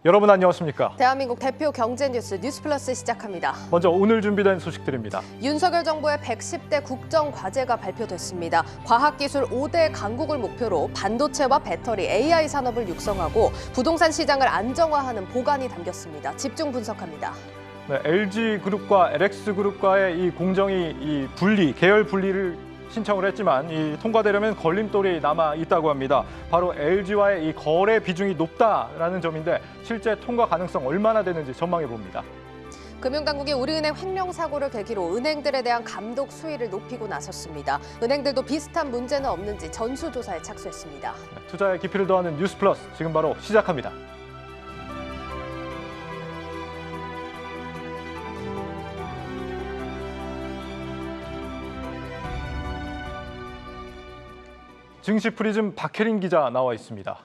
여러분 안녕하십니까? 대한민국 대표 경제 뉴스 뉴스플러스 시작합니다. 먼저 오늘 준비된 소식들입니다. 윤석열 정부의 110대 국정과제가 발표됐습니다. 과학기술 5대 강국을 목표로 반도체와 배터리, AI 산업을 육성하고 부동산 시장을 안정화하는 보관이 담겼습니다. 집중 분석합니다. 네, LG그룹과 LX그룹과의 이 공정위 계열 분리를 신청을 했지만 이 통과되려면 걸림돌이 남아 있다고 합니다. 바로 LG와의 이 거래 비중이 높다라는 점인데 실제 통과 가능성 얼마나 되는지 전망해 봅니다. 금융당국이 우리은행 횡령 사고를 계기로 은행들에 대한 감독 수위를 높이고 나섰습니다. 은행들도 비슷한 문제는 없는지 전수조사에 착수했습니다. 투자의 깊이를 더하는 뉴스플러스 지금 바로 시작합니다. 증시 프리즘 박혜린 기자 나와 있습니다.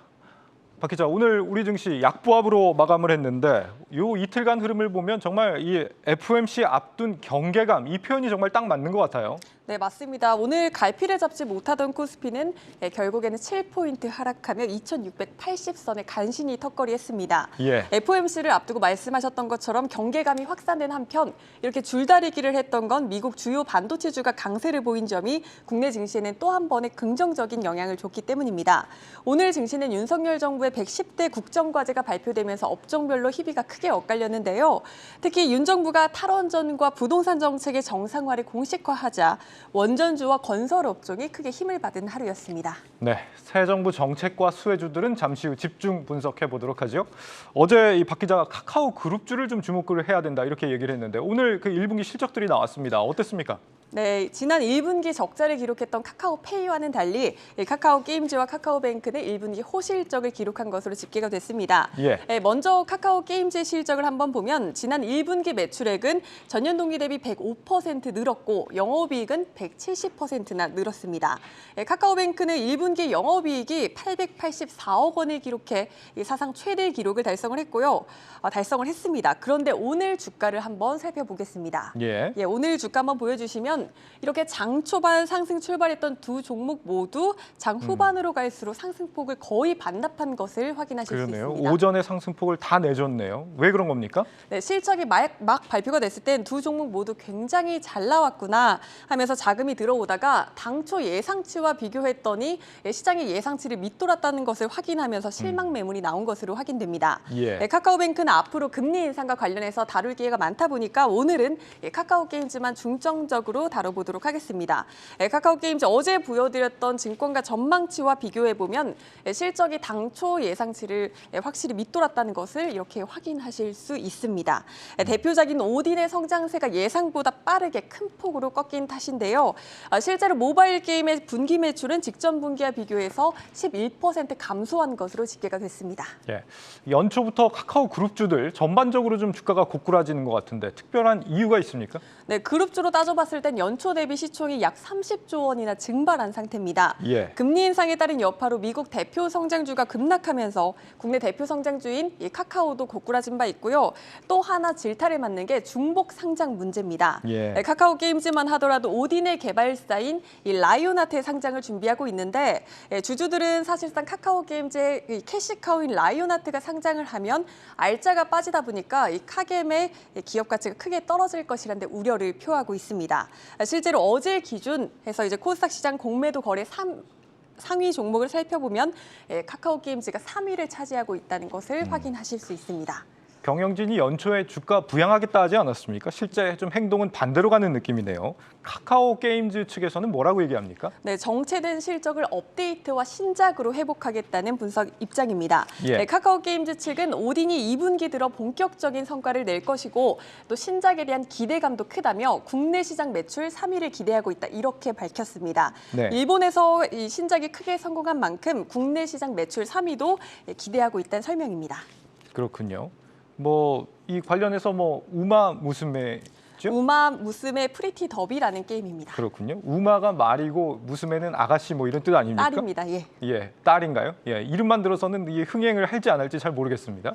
박 기자, 오늘 우리 증시 약보합으로 마감을 했는데 요 이틀간 흐름을 보면 정말 이 FOMC 앞둔 경계감, 이 표현이 정말 딱 맞는 것 같아요. 네, 맞습니다. 오늘 갈피를 잡지 못하던 코스피는 결국에는 7포인트 하락하며 2680선에 간신히 턱걸이했습니다. 예. FOMC를 앞두고 말씀하셨던 것처럼 경계감이 확산된 한편 이렇게 줄다리기를 했던 건 미국 주요 반도체주가 강세를 보인 점이 국내 증시에는 또 한 번의 긍정적인 영향을 줬기 때문입니다. 오늘 증시는 윤석열 정부의 110대 국정과제가 발표되면서 업종별로 희비가 크게 엇갈렸는데요. 특히 윤 정부가 탈원전과 부동산 정책의 정상화를 공식화하자 원전주와 건설 업종이 크게 힘을 받은 하루였습니다. 네, 새 정부 정책과 수혜주들은 잠시 후 집중 분석해 보도록 하죠. 어제 이 박 기자가 카카오 그룹주를 좀 주목을 해야 된다 이렇게 얘기를 했는데 오늘 그 1분기 실적들이 나왔습니다. 어땠습니까? 네, 지난 1분기 적자를 기록했던 카카오페이와는 달리 카카오 게임즈와 카카오뱅크는 1분기 호실적을 기록한 것으로 집계가 됐습니다. 예. 먼저 카카오 게임즈의 실적을 한번 보면 지난 1분기 매출액은 전년 동기 대비 105% 늘었고 영업이익은 170%나 늘었습니다. 카카오뱅크는 1분기 영업이익이 884억 원을 기록해 사상 최대 기록을 달성을 했고요. 달성을 했습니다. 그런데 오늘 주가를 한번 살펴보겠습니다. 예. 오늘 주가 한번 보여주시면 이렇게 장 초반 상승 출발했던 두 종목 모두 장 후반으로 갈수록 상승폭을 거의 반납한 것을 확인하실 수 그러네요. 있습니다. 오전에 상승폭을 다 내줬네요. 왜 그런 겁니까? 네, 실적이 막 발표가 됐을 땐 두 종목 모두 굉장히 잘 나왔구나 하면서 자금이 들어오다가 당초 예상치와 비교했더니 시장의 예상치를 밑돌았다는 것을 확인하면서 실망 매물이 나온 것으로 확인됩니다. 예. 카카오뱅크는 앞으로 금리 인상과 관련해서 다룰 기회가 많다 보니까 오늘은 카카오게임즈만 중점적으로 다뤄보도록 하겠습니다. 카카오게임즈 어제 보여드렸던 증권가 전망치와 비교해보면 실적이 당초 예상치를 확실히 밑돌았다는 것을 이렇게 확인하실 수 있습니다. 대표적인 오딘의 성장세가 예상보다 빠르게 큰 폭으로 꺾인 탓인데요. 실제로 모바일 게임의 분기 매출은 직전 분기와 비교해서 11% 감소한 것으로 집계가 됐습니다. 예. 연초부터 카카오 그룹주들 전반적으로 좀 주가가 고꾸라지는 것 같은데 특별한 이유가 있습니까? 네, 그룹주로 따져봤을 땐 연초 대비 시총이 약 30조 원이나 증발한 상태입니다. 예. 금리 인상에 따른 여파로 미국 대표 성장주가 급락하면서 국내 대표 성장주인 카카오도 고꾸라진 바 있고요. 또 하나 질타를 맞는 게 중복 상장 문제입니다. 예. 카카오 게임즈만 하더라도 오딘의 개발사인 라이온하트의 상장을 준비하고 있는데 주주들은 사실상 카카오 게임즈의 캐시카우인 라이온하트가 상장을 하면 알짜가 빠지다 보니까 이 카겜의 기업 가치가 크게 떨어질 것이라는 우려를 표하고 있습니다. 실제로 어제 기준해서 이제 코스닥 시장 공매도 거래 상위 종목을 살펴보면 카카오 게임즈가 3위를 차지하고 있다는 것을 확인하실 수 있습니다. 경영진이 연초에 주가 부양하겠다 하지 않았습니까? 실제 좀 행동은 반대로 가는 느낌이네요. 카카오 게임즈 측에서는 뭐라고 얘기합니까? 네, 정체된 실적을 업데이트와 신작으로 회복하겠다는 분석 입장입니다. 예. 네, 카카오 게임즈 측은 오딘이 2분기 들어 본격적인 성과를 낼 것이고 또 신작에 대한 기대감도 크다며 국내 시장 매출 3위를 기대하고 있다 이렇게 밝혔습니다. 네. 일본에서 이 신작이 크게 성공한 만큼 국내 시장 매출 3위도 기대하고 있다는 설명입니다. 그렇군요. 이 관련해서 우마 무스메 게임이었죠? 우마 무스메 프리티 더비라는 게임입니다. 그렇군요. 우마가 말이고 무스메는 아가씨 뭐 이런 뜻 아닙니까? 딸입니다. 예. 예, 딸인가요? 예, 이름만 들어서는 이 흥행을 할지 안 할지 잘 모르겠습니다.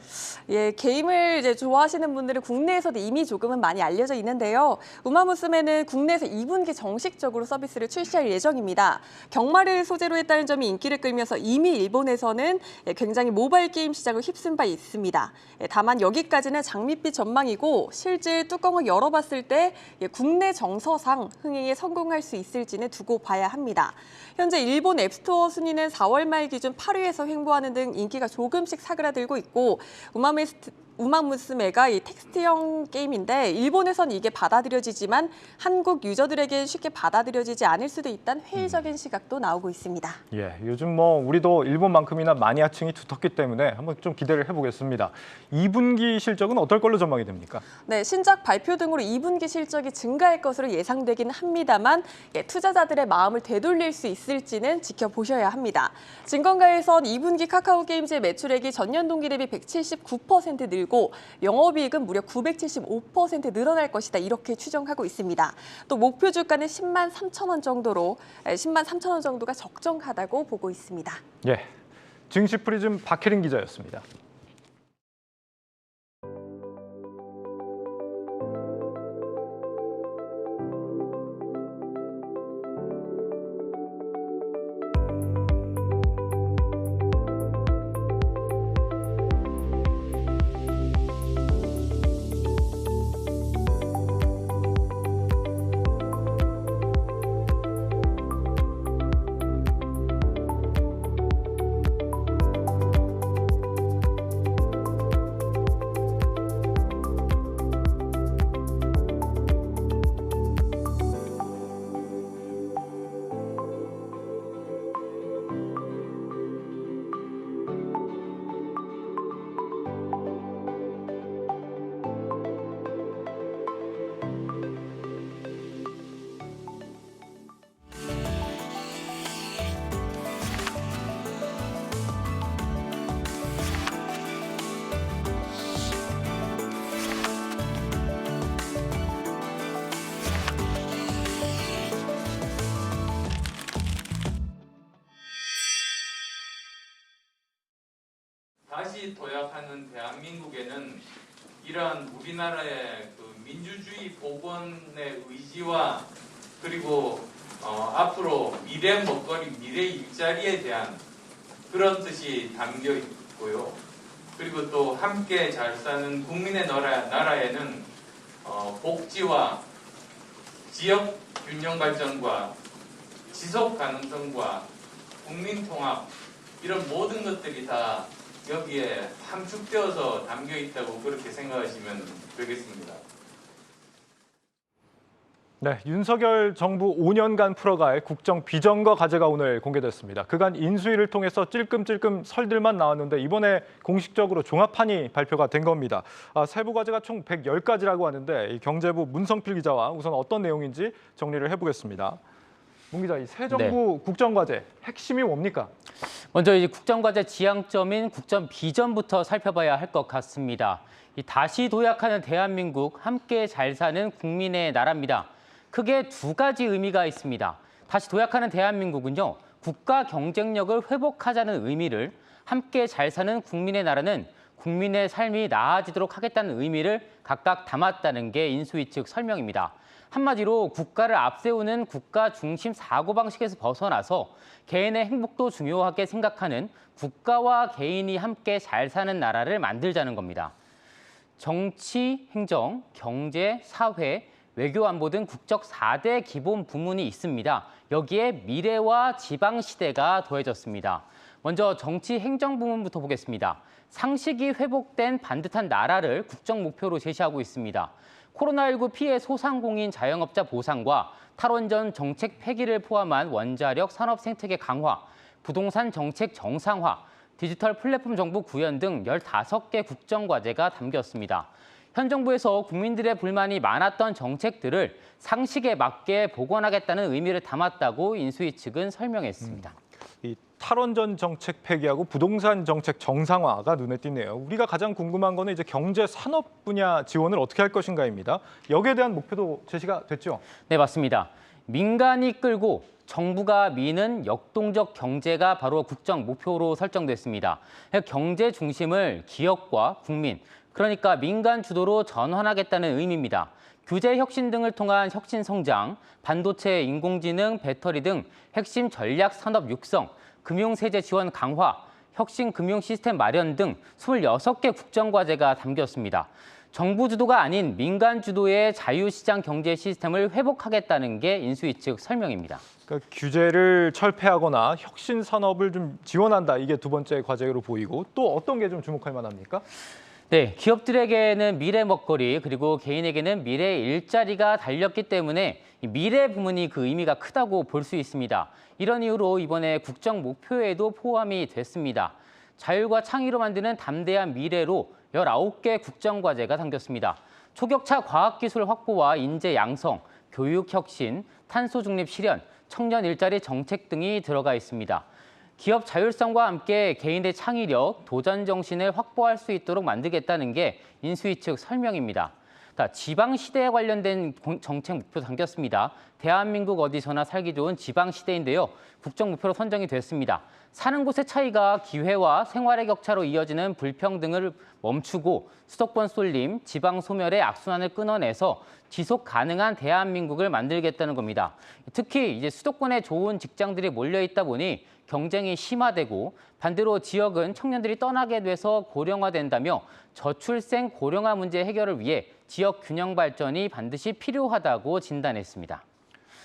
예, 게임을 이제 좋아하시는 분들은 국내에서도 이미 조금은 많이 알려져 있는데요. 우마무스메는 국내에서 2분기 정식적으로 서비스를 출시할 예정입니다. 경마를 소재로 했다는 점이 인기를 끌면서 이미 일본에서는 굉장히 모바일 게임 시장을 휩쓴 바 있습니다. 다만 여기까지는 장밋빛 전망이고 실제 뚜껑을 열어봤을 때 국내 정서상 흥행에 성공할 수 있을지는 두고 봐야 합니다. 현재 일본 앱스토어 순위는 4월 말 기준 8위에서 횡보하는 등 인기가 조금씩 사그라들고 있고 우마무스메가 이 텍스트형 게임인데 일본에선 이게 받아들여지지만 한국 유저들에게 쉽게 받아들여지지 않을 수도 있다는 회의적인 시각도 나오고 있습니다. 예, 요즘 뭐 우리도 일본만큼이나 마니아층이 두텁기 때문에 한번 좀 기대를 해보겠습니다. 2분기 실적은 어떨 걸로 전망이 됩니까? 네, 신작 발표 등으로 2분기 실적이 증가할 것으로 예상되긴 합니다만 투자자들의 마음을 되돌릴 수 있을지는 지켜보셔야 합니다. 증권가에선 2분기 카카오게임즈의 매출액이 전년 동기 대비 179% 늘고 영업이익은 무려 975% 늘어날 것이다 이렇게 추정하고 있습니다. 또 목표 주가는 10만 3천 원 정도로 10만 3천 원 정도가 적정하다고 보고 있습니다. 예, 증시 프리즘 박혜린 기자였습니다. 다시 도약하는 대한민국에는 이러한 우리나라의 그 민주주의 복원의 의지와 그리고 앞으로 미래 먹거리, 미래 일자리에 대한 그런 뜻이 담겨 있고요. 그리고 또 함께 잘 사는 국민의 나라에는 복지와 지역 균형 발전과 지속 가능성과 국민 통합 이런 모든 것들이 다 여기에 함축되어서 담겨 있다고 그렇게 생각하시면 되겠습니다. 네, 윤석열 정부 5년간 풀어갈 국정 비전과 과제가 오늘 공개됐습니다. 그간 인수위를 통해서 찔끔찔끔 설들만 나왔는데 이번에 공식적으로 종합판이 발표가 된 겁니다. 세부 과제가 총 110가지라고 하는데 이 경제부 문성필 기자와 우선 어떤 내용인지 정리를 해보겠습니다. 문 기자, 이 새 정부 국정과제 핵심이 뭡니까? 먼저 이제 국정과제 지향점인 국정 비전부터 살펴봐야 할 것 같습니다. 이 다시 도약하는 대한민국, 함께 잘 사는 국민의 나라입니다. 크게 두 가지 의미가 있습니다. 다시 도약하는 대한민국은요, 국가 경쟁력을 회복하자는 의미를, 함께 잘 사는 국민의 나라는 국민의 삶이 나아지도록 하겠다는 의미를 각각 담았다는 게 인수위 측 설명입니다. 한마디로 국가를 앞세우는 국가 중심 사고방식에서 벗어나서 개인의 행복도 중요하게 생각하는 국가와 개인이 함께 잘 사는 나라를 만들자는 겁니다. 정치, 행정, 경제, 사회, 외교, 안보 등 국적 4대 기본 부문이 있습니다. 여기에 미래와 지방시대가 더해졌습니다. 먼저 정치, 행정 부문부터 보겠습니다. 상식이 회복된 반듯한 나라를 국정 목표로 제시하고 있습니다. 코로나19 피해 소상공인 자영업자 보상과 탈원전 정책 폐기를 포함한 원자력 산업 생태계 강화, 부동산 정책 정상화, 디지털 플랫폼 정부 구현 등 15개 국정과제가 담겼습니다. 현 정부에서 국민들의 불만이 많았던 정책들을 상식에 맞게 복원하겠다는 의미를 담았다고 인수위 측은 설명했습니다. 이 탈원전 정책 폐기하고 부동산 정책 정상화가 눈에 띄네요. 우리가 가장 궁금한 거는 이제 경제 산업 분야 지원을 어떻게 할 것인가입니다. 여기에 대한 목표도 제시가 됐죠. 네, 맞습니다. 민간이 끌고 정부가 미는 역동적 경제가 바로 국정 목표로 설정됐습니다. 경제 중심을 기업과 국민, 그러니까 민간 주도로 전환하겠다는 의미입니다. 규제 혁신 등을 통한 혁신 성장, 반도체, 인공지능, 배터리 등 핵심 전략 산업 육성, 금융세제 지원 강화, 혁신 금융 시스템 마련 등 26개 국정과제가 담겼습니다. 정부 주도가 아닌 민간 주도의 자유시장 경제 시스템을 회복하겠다는 게 인수위 측 설명입니다. 그러니까 규제를 철폐하거나 혁신 산업을 좀 지원한다. 이게 두 번째 과제로 보이고 또 어떤 게 좀 주목할 만합니까? 네, 기업들에게는 미래 먹거리 그리고 개인에게는 미래 일자리가 달렸기 때문에 미래 부문이 그 의미가 크다고 볼 수 있습니다. 이런 이유로 이번에 국정 목표에도 포함이 됐습니다. 자율과 창의로 만드는 담대한 미래로 19개 국정과제가 담겼습니다. 초격차 과학기술 확보와 인재 양성, 교육 혁신, 탄소 중립 실현, 청년 일자리 정책 등이 들어가 있습니다. 기업 자율성과 함께 개인의 창의력, 도전 정신을 확보할 수 있도록 만들겠다는 게 인수위 측 설명입니다. 지방시대에 관련된 정책 목표 담겼습니다. 대한민국 어디서나 살기 좋은 지방시대인데요. 국정 목표로 선정이 됐습니다. 사는 곳의 차이가 기회와 생활의 격차로 이어지는 불평등을 멈추고 수도권 쏠림, 지방 소멸의 악순환을 끊어내서 지속 가능한 대한민국을 만들겠다는 겁니다. 특히 이제 수도권에 좋은 직장들이 몰려 있다 보니 경쟁이 심화되고 반대로 지역은 청년들이 떠나게 돼서 고령화된다며 저출생 고령화 문제 해결을 위해 지역 균형 발전이 반드시 필요하다고 진단했습니다.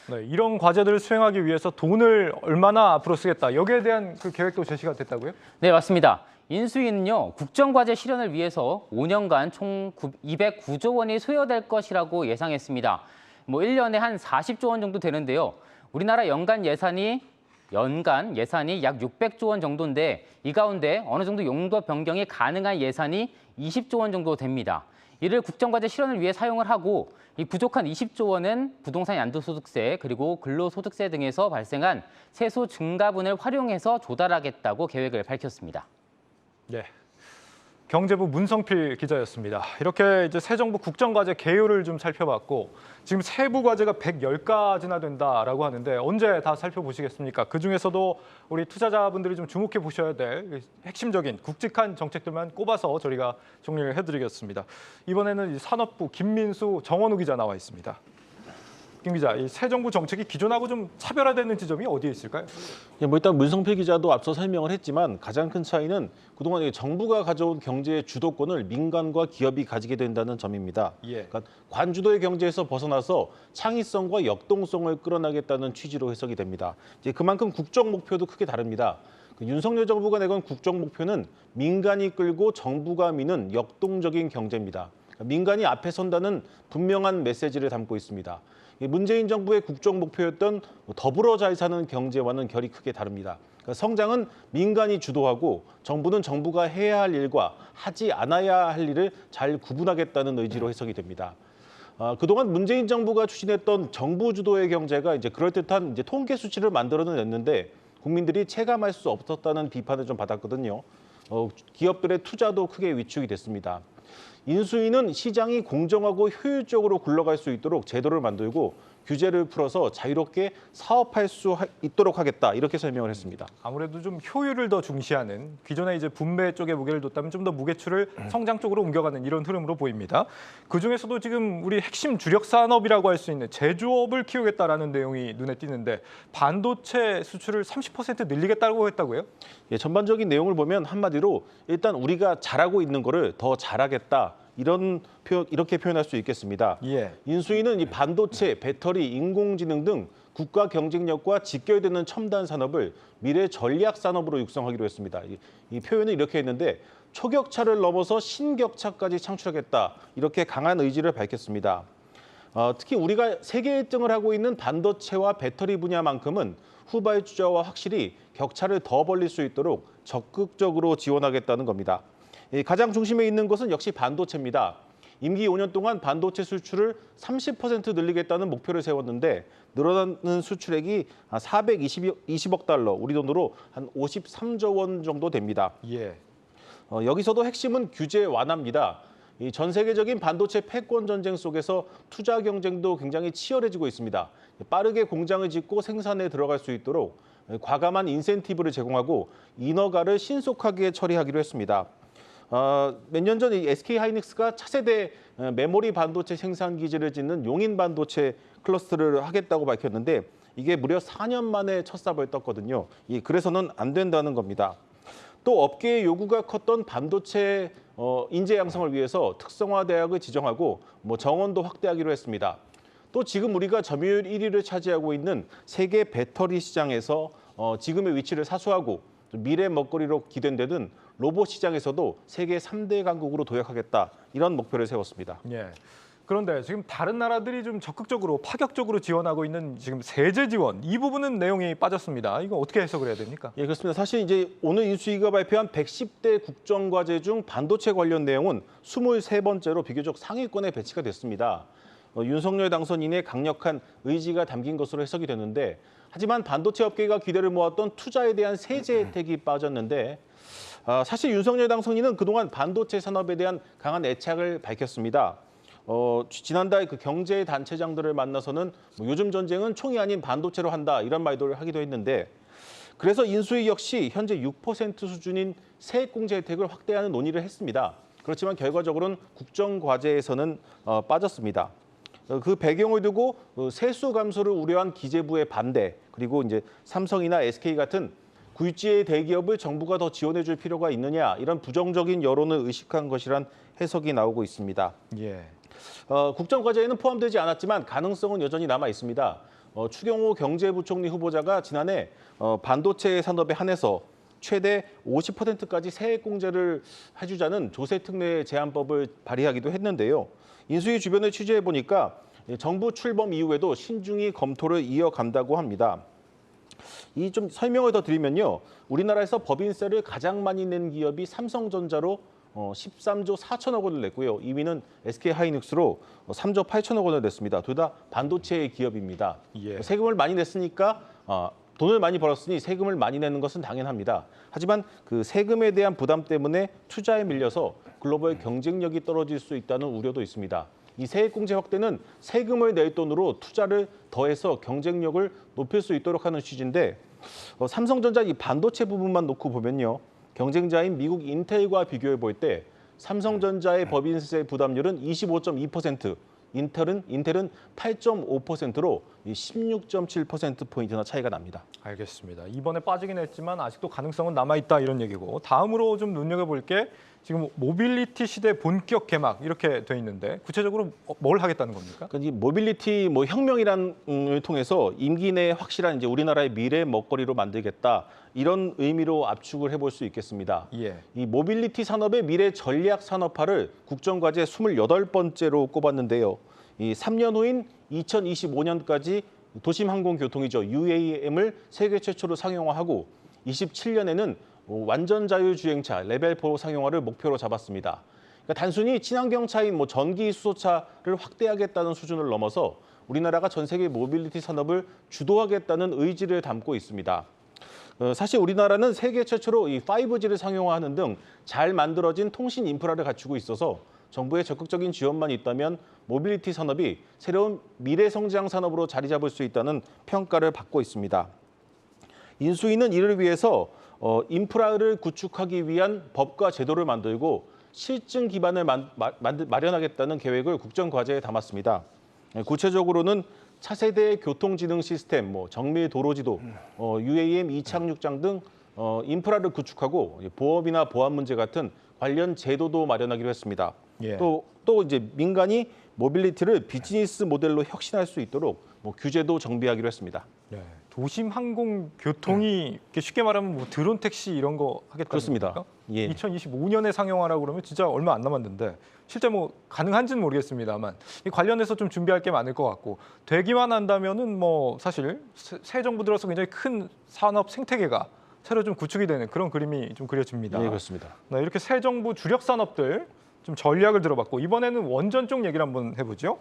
네, 이런 과제들을 수행하기 위해서 돈을 얼마나 앞으로 쓰겠다. 여기에 대한 그 계획도 제시가 됐다고요? 네, 맞습니다. 인수위는요, 국정과제 실현을 위해서 5년간 총 209조 원이 소요될 것이라고 예상했습니다. 1년에 한 40조 원 정도 되는데요. 우리나라 연간 예산이 약 600조 원 정도인데 이 가운데 어느 정도 용도 변경이 가능한 예산이 20조 원 정도 됩니다. 이를 국정과제 실현을 위해 사용을 하고 이 부족한 20조 원은 부동산 양도소득세 그리고 근로소득세 등에서 발생한 세수 증가분을 활용해서 조달하겠다고 계획을 밝혔습니다. 네. 경제부 문성필 기자였습니다. 이렇게 이제 새 정부 국정과제 개요를 좀 살펴봤고 지금 세부 과제가 110가지나 된다라고 하는데 언제 다 살펴보시겠습니까? 그중에서도 우리 투자자분들이 좀 주목해 보셔야 될 핵심적인 굵직한 정책들만 꼽아서 저희가 정리를 해드리겠습니다. 이번에는 산업부 김민수, 정원우 기자 나와 있습니다. 김 기자, 이 새 정부 정책이 기존하고 좀 차별화되는 지점이 어디에 있을까요? 일단 문성필 기자도 앞서 설명을 했지만 가장 큰 차이는 그동안 정부가 가져온 경제의 주도권을 민간과 기업이 가지게 된다는 점입니다. 그러니까 관주도의 경제에서 벗어나서 창의성과 역동성을 끌어나겠다는 취지로 해석이 됩니다. 이제 그만큼 국정 목표도 크게 다릅니다. 윤석열 정부가 내건 국정 목표는 민간이 끌고 정부가 미는 역동적인 경제입니다. 민간이 앞에 선다는 분명한 메시지를 담고 있습니다. 문재인 정부의 국정 목표였던 더불어 잘 사는 경제와는 결이 크게 다릅니다. 그러니까 성장은 민간이 주도하고 정부는 정부가 해야 할 일과 하지 않아야 할 일을 잘 구분하겠다는 의지로 해석이 됩니다. 그동안 문재인 정부가 추진했던 정부 주도의 경제가 이제 그럴듯한 통계 수치를 만들어냈는데 국민들이 체감할 수 없었다는 비판을 좀 받았거든요. 기업들의 투자도 크게 위축이 됐습니다. 인수위는 시장이 공정하고 효율적으로 굴러갈 수 있도록 제도를 만들고 규제를 풀어서 자유롭게 사업할 수 있도록 하겠다 이렇게 설명을 했습니다. 아무래도 좀 효율을 더 중시하는 기존에 이제 분배 쪽에 무게를 뒀다면 좀 더 무게추를 성장 쪽으로 옮겨가는 이런 흐름으로 보입니다. 그중에서도 지금 우리 핵심 주력 산업이라고 할 수 있는 제조업을 키우겠다라는 내용이 눈에 띄는데 반도체 수출을 30% 늘리겠다고 했다고요? 예, 전반적인 내용을 보면 한마디로 일단 우리가 잘하고 있는 거를 더 잘하겠다. 이렇게 표현할 수 있겠습니다. 인수위는 이 반도체, 배터리, 인공지능 등 국가 경쟁력과 직결되는 첨단 산업을 미래 전략 산업으로 육성하기로 했습니다. 이 표현을 이렇게 했는데 초격차를 넘어서 신격차까지 창출하겠다. 이렇게 강한 의지를 밝혔습니다. 특히 우리가 세계 1등을 하고 있는 반도체와 배터리 분야만큼은 후발주자와 확실히 격차를 더 벌릴 수 있도록 적극적으로 지원하겠다는 겁니다. 가장 중심에 있는 것은 역시 반도체입니다. 임기 5년 동안 반도체 수출을 30% 늘리겠다는 목표를 세웠는데 늘어나는 수출액이 420억 달러, 우리 돈으로 한 53조 원 정도 됩니다. 예. 여기서도 핵심은 규제 완화입니다. 이 전 세계적인 반도체 패권 전쟁 속에서 투자 경쟁도 굉장히 치열해지고 있습니다. 빠르게 공장을 짓고 생산에 들어갈 수 있도록 과감한 인센티브를 제공하고 인허가를 신속하게 처리하기로 했습니다. 몇 년 전 SK 하이닉스가 차세대 메모리 반도체 생산 기지를 짓는 용인 반도체 클러스터를 하겠다고 밝혔는데 이게 무려 4년 만에 첫 삽을 떴거든요. 그래서는 안 된다는 겁니다. 또 업계의 요구가 컸던 반도체 인재 양성을 위해서 특성화 대학을 지정하고 정원도 확대하기로 했습니다. 또 지금 우리가 점유율 1위를 차지하고 있는 세계 배터리 시장에서 지금의 위치를 사수하고 미래 먹거리로 기대되는 로봇 시장에서도 세계 3대 강국으로 도약하겠다, 이런 목표를 세웠습니다. 예. 그런데 지금 다른 나라들이 좀 적극적으로 파격적으로 지원하고 있는 지금 세제 지원, 이 부분은 내용이 빠졌습니다. 이거 어떻게 해석을 해야 됩니까? 예, 그렇습니다. 사실 이제 오늘 인수위가 발표한 110대 국정과제 중 반도체 관련 내용은 23번째로 비교적 상위권에 배치가 됐습니다. 윤석열 당선인의 강력한 의지가 담긴 것으로 해석이 되는데, 하지만 반도체 업계가 기대를 모았던 투자에 대한 세제 혜택이 빠졌는데, 사실 윤석열 당선인은 그동안 반도체 산업에 대한 강한 애착을 밝혔습니다. 지난달 그 경제 단체장들을 만나서는 요즘 전쟁은 총이 아닌 반도체로 한다, 이런 말도 하기도 했는데, 그래서 인수위 역시 현재 6% 수준인 세액공제 혜택을 확대하는 논의를 했습니다. 그렇지만 결과적으로는 국정과제에서는 빠졌습니다. 그 배경을 두고 세수 감소를 우려한 기재부의 반대, 그리고 이제 삼성이나 SK 같은 굴지의 대기업을 정부가 더 지원해 줄 필요가 있느냐, 이런 부정적인 여론을 의식한 것이란 해석이 나오고 있습니다. 예. 국정과제에는 포함되지 않았지만 가능성은 여전히 남아 있습니다. 추경호 경제부총리 후보자가 지난해 반도체 산업에 한해서 최대 50%까지 세액공제를 해주자는 조세특례 제한법을 발의하기도 했는데요. 인수위 주변을 취재해 보니까 정부 출범 이후에도 신중히 검토를 이어간다고 합니다. 이 좀 설명을 더 드리면요, 우리나라에서 법인세를 가장 많이 낸 기업이 삼성전자로 13조 4천억 원을 냈고요. 2위는 SK 하이닉스로 3조 8천억 원을 냈습니다. 둘 다 반도체 기업입니다. 예. 세금을 많이 냈으니까 돈을 많이 벌었으니 세금을 많이 내는 것은 당연합니다. 하지만 그 세금에 대한 부담 때문에 투자에 밀려서 글로벌 경쟁력이 떨어질 수 있다는 우려도 있습니다. 이 세액공제 확대는 세금을 낼 돈으로 투자를 더해서 경쟁력을 높일 수 있도록 하는 취지인데, 삼성전자 이 반도체 부분만 놓고 보면요, 경쟁자인 미국 인텔과 비교해 볼 때 삼성전자의 법인세 부담률은 25.2%, 인텔은 8.5%로 16.7%포인트나 차이가 납니다. 알겠습니다. 이번에 빠지긴 했지만 아직도 가능성은 남아있다, 이런 얘기고, 다음으로 좀 눈여겨볼 게 지금 모빌리티 시대 본격 개막, 이렇게 돼 있는데 구체적으로 뭘 하겠다는 겁니까? 그러니까 이 모빌리티 혁명이란을 통해서 임기 내에 확실한 이제 우리나라의 미래 먹거리로 만들겠다, 이런 의미로 압축을 해볼 수 있겠습니다. 예. 이 모빌리티 산업의 미래 전략 산업화를 국정과제 28번째로 꼽았는데요. 이 3년 후인 2025년까지 도심항공교통이죠, UAM을 세계 최초로 상용화하고 27년에는 완전 자율주행차 레벨 4 상용화를 목표로 잡았습니다. 그러니까 단순히 친환경 차인 전기 수소차를 확대하겠다는 수준을 넘어서 우리나라가 전 세계 모빌리티 산업을 주도하겠다는 의지를 담고 있습니다. 사실 우리나라는 세계 최초로 이 5G를 상용화하는 등 잘 만들어진 통신 인프라를 갖추고 있어서 정부의 적극적인 지원만 있다면 모빌리티 산업이 새로운 미래 성장 산업으로 자리 잡을 수 있다는 평가를 받고 있습니다. 인수위는 이를 위해서 인프라를 구축하기 위한 법과 제도를 만들고 실증 기반을 마련하겠다는 계획을 국정과제에 담았습니다. 구체적으로는 차세대 교통지능 시스템, 정밀 도로지도, UAM 이착륙장 등 인프라를 구축하고 보험이나 보안 문제 같은 관련 제도도 마련하기로 했습니다. 예. 또 이제 민간이 모빌리티를 비즈니스 모델로 혁신할 수 있도록 규제도 정비하기로 했습니다. 네. 도심 항공 교통이 쉽게 말하면 드론 택시 이런 거 하겠다는 그렇습니다. 겁니까? 예. 2025년에 상용화라고 그러면 진짜 얼마 안 남았는데 실제 가능한지는 모르겠습니다만 이 관련해서 좀 준비할 게 많을 것 같고, 되기만 한다면은 사실 새 정부 들어서 굉장히 큰 산업 생태계가 새로 좀 구축이 되는 그런 그림이 좀 그려집니다. 네, 그렇습니다. 네, 이렇게 새 정부 주력 산업들 좀 전략을 들어봤고 이번에는 원전 쪽 얘기를 한번 해보죠.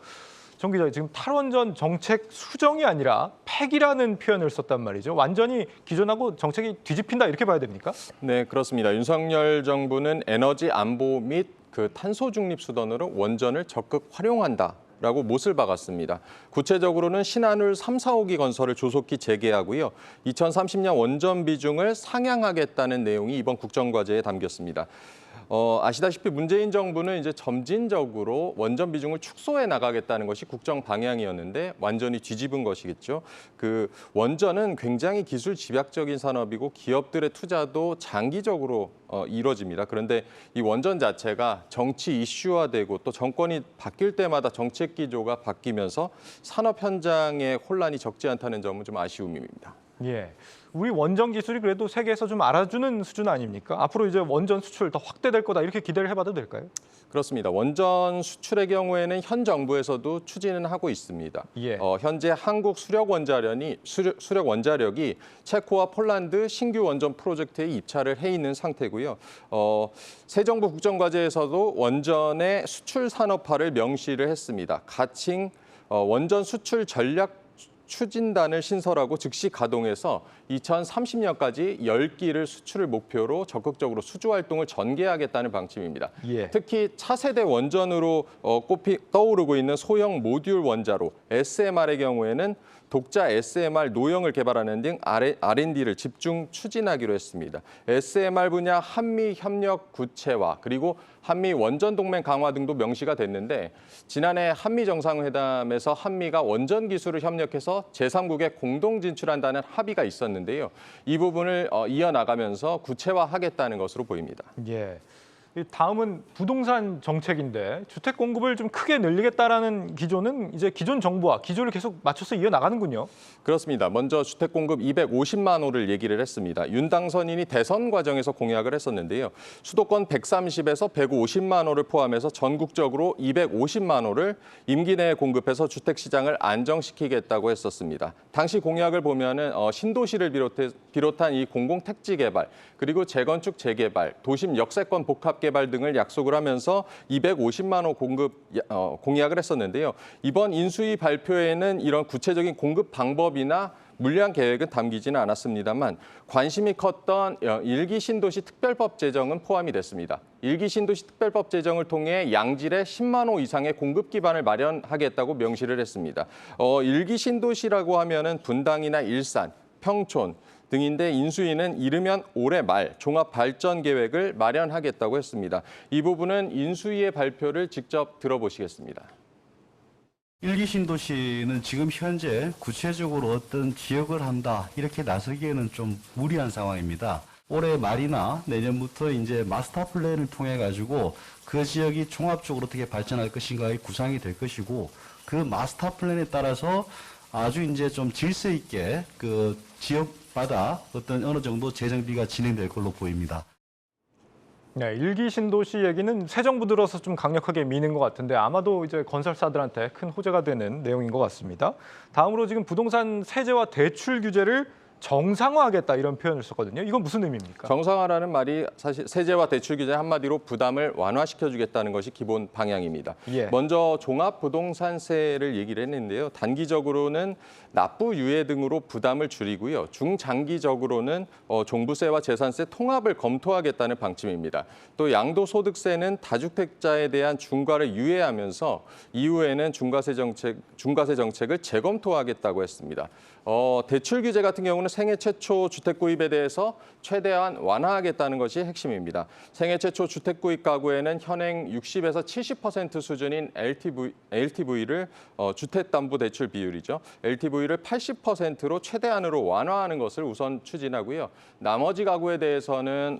정 기자, 지금 탈원전 정책 수정이 아니라 폐기라는 표현을 썼단 말이죠. 완전히 기존하고 정책이 뒤집힌다 이렇게 봐야 됩니까? 네, 그렇습니다. 윤석열 정부는 에너지 안보 및 탄소 중립 수단으로 원전을 적극 활용한다라고 못을 박았습니다. 구체적으로는 신한울 3, 4호기 건설을 조속히 재개하고요. 2030년 원전 비중을 상향하겠다는 내용이 이번 국정과제에 담겼습니다. 아시다시피 문재인 정부는 이제 점진적으로 원전 비중을 축소해 나가겠다는 것이 국정 방향이었는데 완전히 뒤집은 것이겠죠. 원전은 굉장히 기술 집약적인 산업이고 기업들의 투자도 장기적으로 이루어집니다. 그런데 이 원전 자체가 정치 이슈화되고 또 정권이 바뀔 때마다 정책 기조가 바뀌면서 산업 현장의 혼란이 적지 않다는 점은 좀 아쉬움입니다. 예. 우리 원전 기술이 그래도 세계에서 좀 알아주는 수준 아닙니까? 앞으로 이제 원전 수출 더 확대될 거다 이렇게 기대를 해봐도 될까요? 그렇습니다. 원전 수출의 경우에는 현 정부에서도 추진은 하고 있습니다. 예. 현재 한국 수력 원자력이 체코와 폴란드 신규 원전 프로젝트에 입찰을 해 있는 상태고요. 새 정부 국정과제에서도 원전의 수출 산업화를 명시를 했습니다. 가칭 원전 수출 전략 추진단을 신설하고 즉시 가동해서 2030년까지 10기를 수출을 목표로 적극적으로 수주 활동을 전개하겠다는 방침입니다. 예. 특히 차세대 원전으로 떠오르고 있는 소형 모듈 원자로 SMR의 경우에는 독자 SMR 노형을 개발하는 등 R&D를 집중 추진하기로 했습니다. SMR 분야 한미 협력 구체화 그리고 한미 원전 동맹 강화 등도 명시가 됐는데 지난해 한미 정상회담에서 한미가 원전 기술을 협력해서 제3국에 공동 진출한다는 합의가 있었는데요. 이 부분을 이어나가면서 구체화하겠다는 것으로 보입니다. 예. 다음은 부동산 정책인데 주택 공급을 좀 크게 늘리겠다라는 기조는 이제 기존 정부와 기조를 계속 맞춰서 이어나가는군요. 그렇습니다. 먼저 주택 공급 250만 호를 얘기를 했습니다. 윤 당선인이 대선 과정에서 공약을 했었는데요. 수도권 130에서 150만 호를 포함해서 전국적으로 250만 호를 임기 내에 공급해서 주택 시장을 안정시키겠다고 했었습니다. 당시 공약을 보면은 신도시를 비롯한 이 공공택지 개발 그리고 재건축 재개발, 도심 역세권 복합 개발 등을 약속을 하면서 250만 호 공약을 했었는데요. 이번 인수위 발표에는 이런 구체적인 공급 방법이나 물량 계획은 담기지는 않았습니다만 관심이 컸던 1기 신도시 특별법 제정은 포함이 됐습니다. 1기 신도시 특별법 제정을 통해 양질의 10만 호 이상의 공급 기반을 마련하겠다고 명시를 했습니다. 1기 신도시라고 하면은 분당이나 일산, 평촌 등인데 인수위는 이르면 올해 말 종합 발전 계획을 마련하겠다고 했습니다. 이 부분은 인수위의 발표를 직접 들어보시겠습니다. 1기 신도시는 지금 현재 구체적으로 어떤 지역을 한다 이렇게 나서기에는 좀 무리한 상황입니다. 올해 말이나 내년부터 이제 마스터 플랜을 통해 가지고 그 지역이 종합적으로 어떻게 발전할 것인가의 구상이 될 것이고 그 마스터 플랜에 따라서 아주 이제 좀 질서 있게 그 지역마다 어떤 어느 정도 재정비가 진행될 걸로 보입니다. 네, 1기 신도시 얘기는 새 정부 들어서 좀 강력하게 미는 것 같은데 아마도 이제 건설사들한테 큰 호재가 되는 내용인 것 같습니다. 다음으로 지금 부동산 세제와 대출 규제를 정상화하겠다 이런 표현을 썼거든요. 이건 무슨 의미입니까? 정상화라는 말이 사실 세제와 대출 규제 한마디로 부담을 완화시켜주겠다는 것이 기본 방향입니다. 예. 먼저 종합부동산세를 얘기를 했는데요. 단기적으로는 납부 유예 등으로 부담을 줄이고요. 중장기적으로는 종부세와 재산세 통합을 검토하겠다는 방침입니다. 또 양도소득세는 다주택자에 대한 중과를 유예하면서 이후에는 중과세 정책을 재검토하겠다고 했습니다. 대출 규제 같은 경우는 생애 최초 주택 구입에 대해서 최대한 완화하겠다는 것이 핵심입니다. 생애 최초 주택 구입 가구에는 현행 60에서 70% 수준인 LTV를 주택담보대출 비율이죠. LTV를 80%로 최대한으로 완화하는 것을 우선 추진하고요. 나머지 가구에 대해서는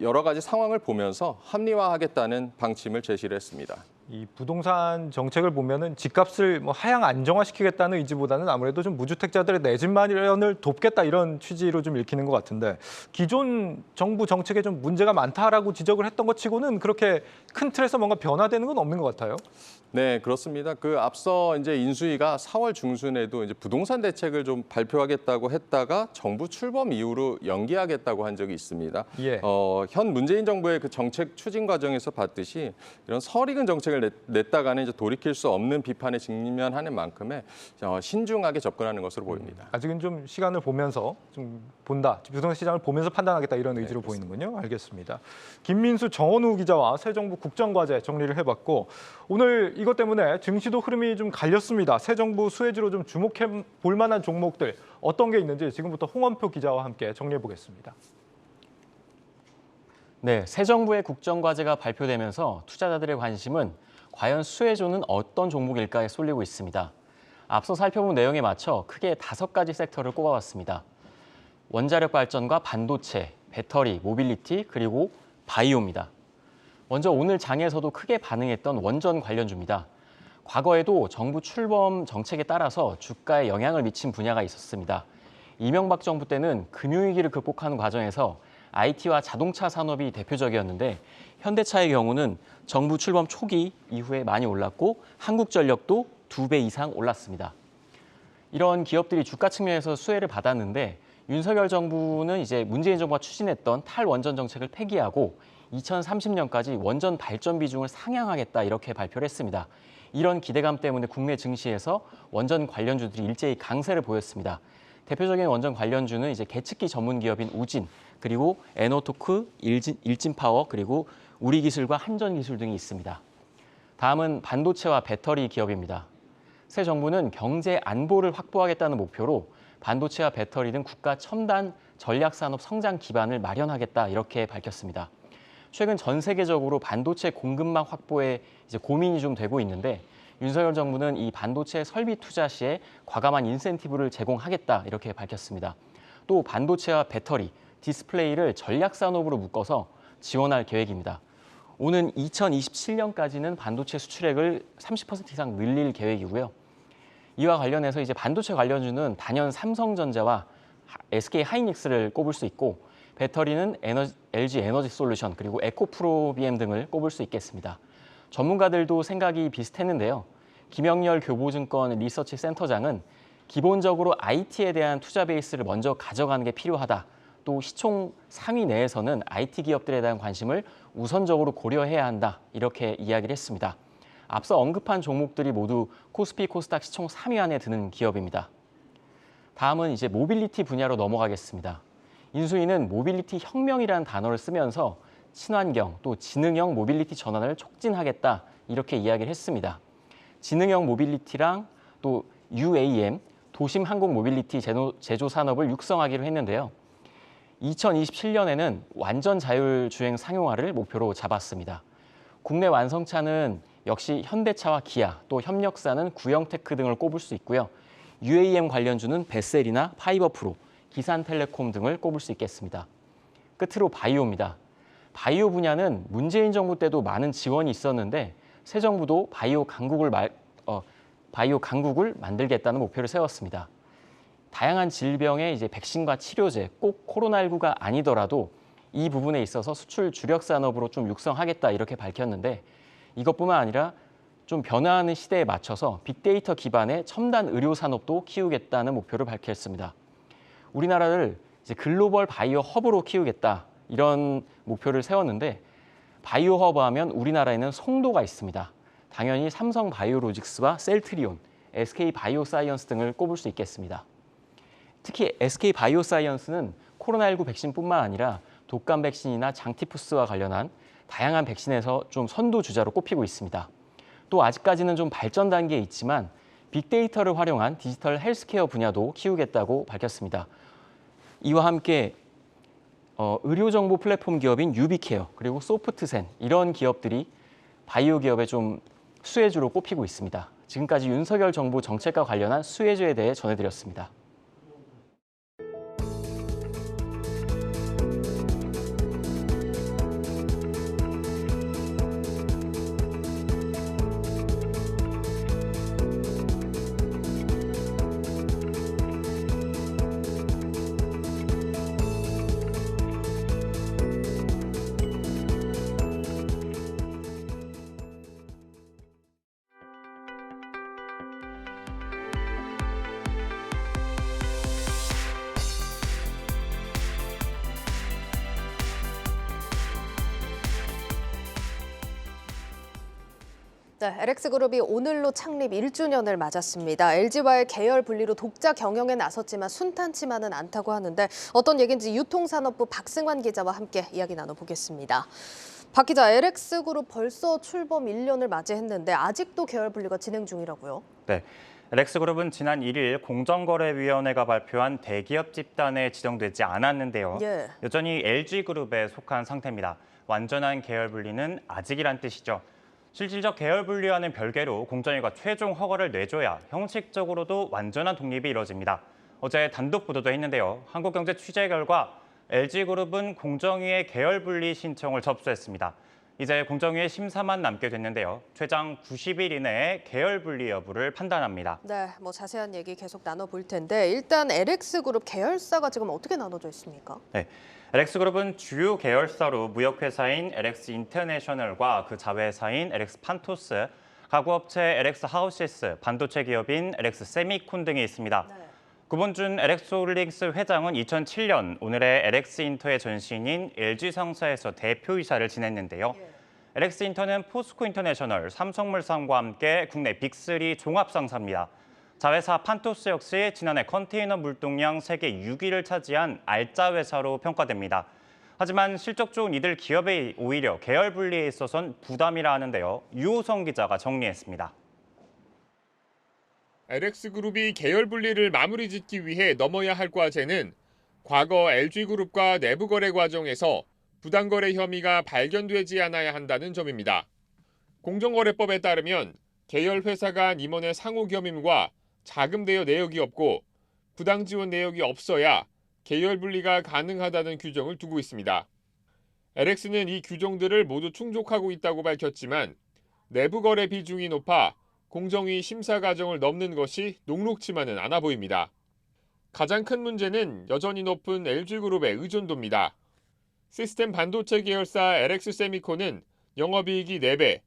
여러 가지 상황을 보면서 합리화하겠다는 방침을 제시를 했습니다. 이 부동산 정책을 보면은 집값을 뭐 하향 안정화시키겠다는 의지보다는 아무래도 좀 무주택자들의 내 집 마련을 돕겠다 이런 취지로 좀 읽히는 것 같은데 기존 정부 정책에 좀 문제가 많다라고 지적을 했던 것 치고는 그렇게 큰 틀에서 뭔가 변화되는 건 없는 것 같아요. 네, 그렇습니다. 그 앞서 이제 인수위가 4월 중순에도 이제 부동산 대책을 좀 발표하겠다고 했다가 정부 출범 이후로 연기하겠다고 한 적이 있습니다. 예. 현 문재인 정부의 그 정책 추진 과정에서 봤듯이 이런 설익은 정책을 냈다가는 이제 돌이킬 수 없는 비판에 직면하는 만큼의 신중하게 접근하는 것으로 보입니다. 아직은 좀 시간을 보면서 좀 본다. 부동산 시장을 보면서 판단하겠다 이런 의지로 보이는군요. 알겠습니다. 김민수 정원우 기자와 새 정부 국정과제 정리를 해봤고 오늘 이것 때문에 증시도 흐름이 좀 갈렸습니다. 새 정부 수혜주로 좀 주목해 볼 만한 종목들 어떤 게 있는지 지금부터 홍원표 기자와 함께 정리해 보겠습니다. 네, 새 정부의 국정과제가 발표되면서 투자자들의 관심은 과연 수혜주는 어떤 종목일까에 쏠리고 있습니다. 앞서 살펴본 내용에 맞춰 크게 5가지 섹터를 꼽아봤습니다. 원자력 발전과 반도체, 배터리, 모빌리티, 그리고 바이오입니다. 먼저 오늘 장에서도 크게 반응했던 원전 관련주입니다. 과거에도 정부 출범 정책에 따라서 주가에 영향을 미친 분야가 있었습니다. 이명박 정부 때는 금융위기를 극복하는 과정에서 IT와 자동차 산업이 대표적이었는데 현대차의 경우는 정부 출범 초기 이후에 많이 올랐고 한국전력도 2배 이상 올랐습니다. 이런 기업들이 주가 측면에서 수혜를 받았는데 윤석열 정부는 이제 문재인 정부가 추진했던 탈원전 정책을 폐기하고 2030년까지 원전 발전 비중을 상향하겠다 이렇게 발표를 했습니다. 이런 기대감 때문에 국내 증시에서 원전 관련주들이 일제히 강세를 보였습니다. 대표적인 원전 관련주는 이제 계측기 전문 기업인 우진, 그리고 에너토크, 일진파워, 그리고 우리기술과 한전기술 등이 있습니다. 다음은 반도체와 배터리 기업입니다. 새 정부는 경제 안보를 확보하겠다는 목표로 반도체와 배터리 등 국가 첨단 전략산업 성장 기반을 마련하겠다 이렇게 밝혔습니다. 최근 전 세계적으로 반도체 공급망 확보에 이제 고민이 좀 되고 있는데 윤석열 정부는 이 반도체 설비 투자 시에 과감한 인센티브를 제공하겠다 이렇게 밝혔습니다. 또 반도체와 배터리, 디스플레이를 전략 산업으로 묶어서 지원할 계획입니다. 오는 2027년까지는 반도체 수출액을 30% 이상 늘릴 계획이고요. 이와 관련해서 이제 반도체 관련주는 단연 삼성전자와 SK 하이닉스를 꼽을 수 있고 배터리는 LG 에너지 솔루션 그리고 에코프로비엠 등을 꼽을 수 있겠습니다. 전문가들도 생각이 비슷했는데요. 김영렬 교보증권 리서치 센터장은 기본적으로 IT에 대한 투자 베이스를 먼저 가져가는 게 필요하다. 또 시총 상위 내에서는 IT 기업들에 대한 관심을 우선적으로 고려해야 한다. 이렇게 이야기를 했습니다. 앞서 언급한 종목들이 모두 코스피 코스닥 시총 3위 안에 드는 기업입니다. 다음은 이제 모빌리티 분야로 넘어가겠습니다. 인수위는 모빌리티 혁명이라는 단어를 쓰면서 친환경 또 지능형 모빌리티 전환을 촉진하겠다 이렇게 이야기를 했습니다. 지능형 모빌리티랑 또 UAM 도심 항공 모빌리티 제조 산업을 육성하기로 했는데요. 2027년에는 완전 자율 주행 상용화를 목표로 잡았습니다. 국내 완성차는 역시 현대차와 기아, 또 협력사는 구형테크 등을 꼽을 수 있고요. UAM 관련주는 베셀이나 파이버프로, 기산텔레콤 등을 꼽을 수 있겠습니다. 끝으로 바이오입니다. 바이오 분야는 문재인 정부 때도 많은 지원이 있었는데 새 정부도 바이오 강국을 만들겠다는 목표를 세웠습니다. 다양한 질병의 이제 백신과 치료제, 꼭 코로나19가 아니더라도 이 부분에 있어서 수출 주력 산업으로 좀 육성하겠다 이렇게 밝혔는데 이것뿐만 아니라 좀 변화하는 시대에 맞춰서 빅데이터 기반의 첨단 의료 산업도 키우겠다는 목표를 밝혔습니다. 우리나라를 이제 글로벌 바이오 허브로 키우겠다 이런 목표를 세웠는데 바이오 허브 하면 우리나라에는 송도가 있습니다. 당연히 삼성 바이오로직스와 셀트리온, SK 바이오사이언스 등을 꼽을 수 있겠습니다. 특히 SK 바이오사이언스는 코로나19 백신뿐만 아니라 독감 백신이나 장티푸스와 관련한 다양한 백신에서 좀 선두주자로 꼽히고 있습니다. 또 아직까지는 좀 발전 단계에 있지만 빅데이터를 활용한 디지털 헬스케어 분야도 키우겠다고 밝혔습니다. 이와 함께 의료정보 플랫폼 기업인 유비케어 그리고 소프트센 이런 기업들이 바이오 기업의 좀 수혜주로 꼽히고 있습니다. 지금까지 윤석열 정부 정책과 관련한 수혜주에 대해 전해드렸습니다. 네, LX그룹이 오늘로 창립 1주년을 맞았습니다. LG와의 계열 분리로 독자 경영에 나섰지만 순탄치만은 않다고 하는데 어떤 얘기인지 유통산업부 박승환 기자와 함께 이야기 나눠보겠습니다. 박 기자, LX그룹 벌써 출범 1년을 맞이했는데 아직도 계열 분리가 진행 중이라고요? 네. LX그룹은 지난 1일 공정거래위원회가 발표한 대기업 집단에 지정되지 않았는데요. 예. 여전히 LG그룹에 속한 상태입니다. 완전한 계열 분리는 아직이란 뜻이죠. 실질적 계열 분리와는 별개로 공정위가 최종 허가를 내줘야 형식적으로도 완전한 독립이 이뤄집니다. 어제 단독 보도도 했는데요. 한국경제 취재 결과 LG그룹은 공정위에 계열 분리 신청을 접수했습니다. 이제 공정위의 심사만 남게 됐는데요. 최장 90일 이내에 계열 분리 여부를 판단합니다. 네, 뭐 자세한 얘기 계속 나눠볼 텐데 일단 LX그룹 계열사가 지금 어떻게 나눠져 있습니까? 네, LX그룹은 주요 계열사로 무역회사인 LX인터내셔널과 그 자회사인 LX판토스, 가구업체 LX하우시스, 반도체 기업인 LX세미콘 등이 있습니다. 네. 구본준 LX홀딩스 회장은 2007년 오늘의 LX인터의 전신인 LG상사에서 대표이사를 지냈는데요. LX인터는 포스코인터내셔널, 삼성물산과 함께 국내 빅3 종합상사입니다. 자회사 판토스 역시 지난해 컨테이너 물동량 세계 6위를 차지한 알짜 회사로 평가됩니다. 하지만 실적 좋은 이들 기업에 오히려 계열 분리에 있어선 부담이라 하는데요. 유호성 기자가 정리했습니다. LX그룹이 계열 분리를 마무리 짓기 위해 넘어야 할 과제는 과거 LG그룹과 내부 거래 과정에서 부당거래 혐의가 발견되지 않아야 한다는 점입니다. 공정거래법에 따르면 계열 회사 간 임원의 상호 겸임과 자금 대여 내역이 없고 부당 지원 내역이 없어야 계열 분리가 가능하다는 규정을 두고 있습니다. LX는 이 규정들을 모두 충족하고 있다고 밝혔지만 내부 거래 비중이 높아 공정위 심사 과정을 넘는 것이 녹록치만은 않아 보입니다. 가장 큰 문제는 여전히 높은 LG그룹의 의존도입니다. 시스템 반도체 계열사 LX세미콘은 영업이익이 4배,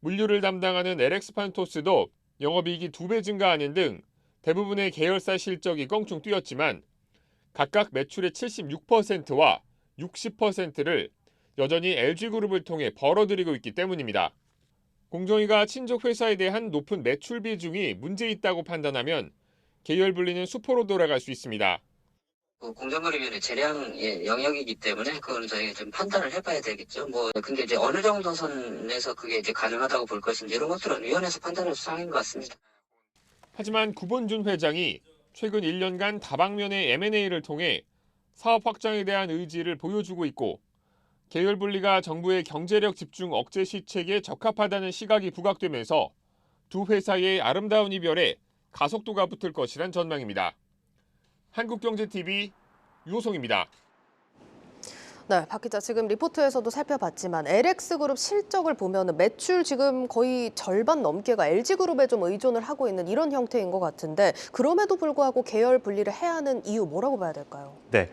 물류를 담당하는 LX판토스도 영업이익이 2배 증가하는 등 대부분의 계열사 실적이 껑충 뛰었지만 각각 매출의 76%와 60%를 여전히 LG그룹을 통해 벌어들이고 있기 때문입니다. 공정위가 친족 회사에 대한 높은 매출 비중이 문제 있다고 판단하면 계열 분리는 수포로 돌아갈 수 있습니다. 공정거래위원회 재량의 영역이기 때문에 그건 저희가 좀 판단을 해봐야 되겠죠. 근데 이제 어느 정도 선에서 그게 이제 가능하다고 볼 것인지 이런 것들은 위원회에서 판단할 사항인 것 같습니다. 하지만 구본준 회장이 최근 1년간 다방면의 M&A를 통해 사업 확장에 대한 의지를 보여주고 있고 계열 분리가 정부의 경제력 집중 억제 시책에 적합하다는 시각이 부각되면서 두 회사의 아름다운 이별에 가속도가 붙을 것이란 전망입니다. 한국경제TV 유호성입니다. 네, 박 기자 지금 리포트에서도 살펴봤지만 LX그룹 실적을 보면 매출 지금 거의 절반 넘게가 LG그룹에 좀 의존을 하고 있는 이런 형태인 것 같은데 그럼에도 불구하고 계열 분리를 해야 하는 이유 뭐라고 봐야 될까요? 네.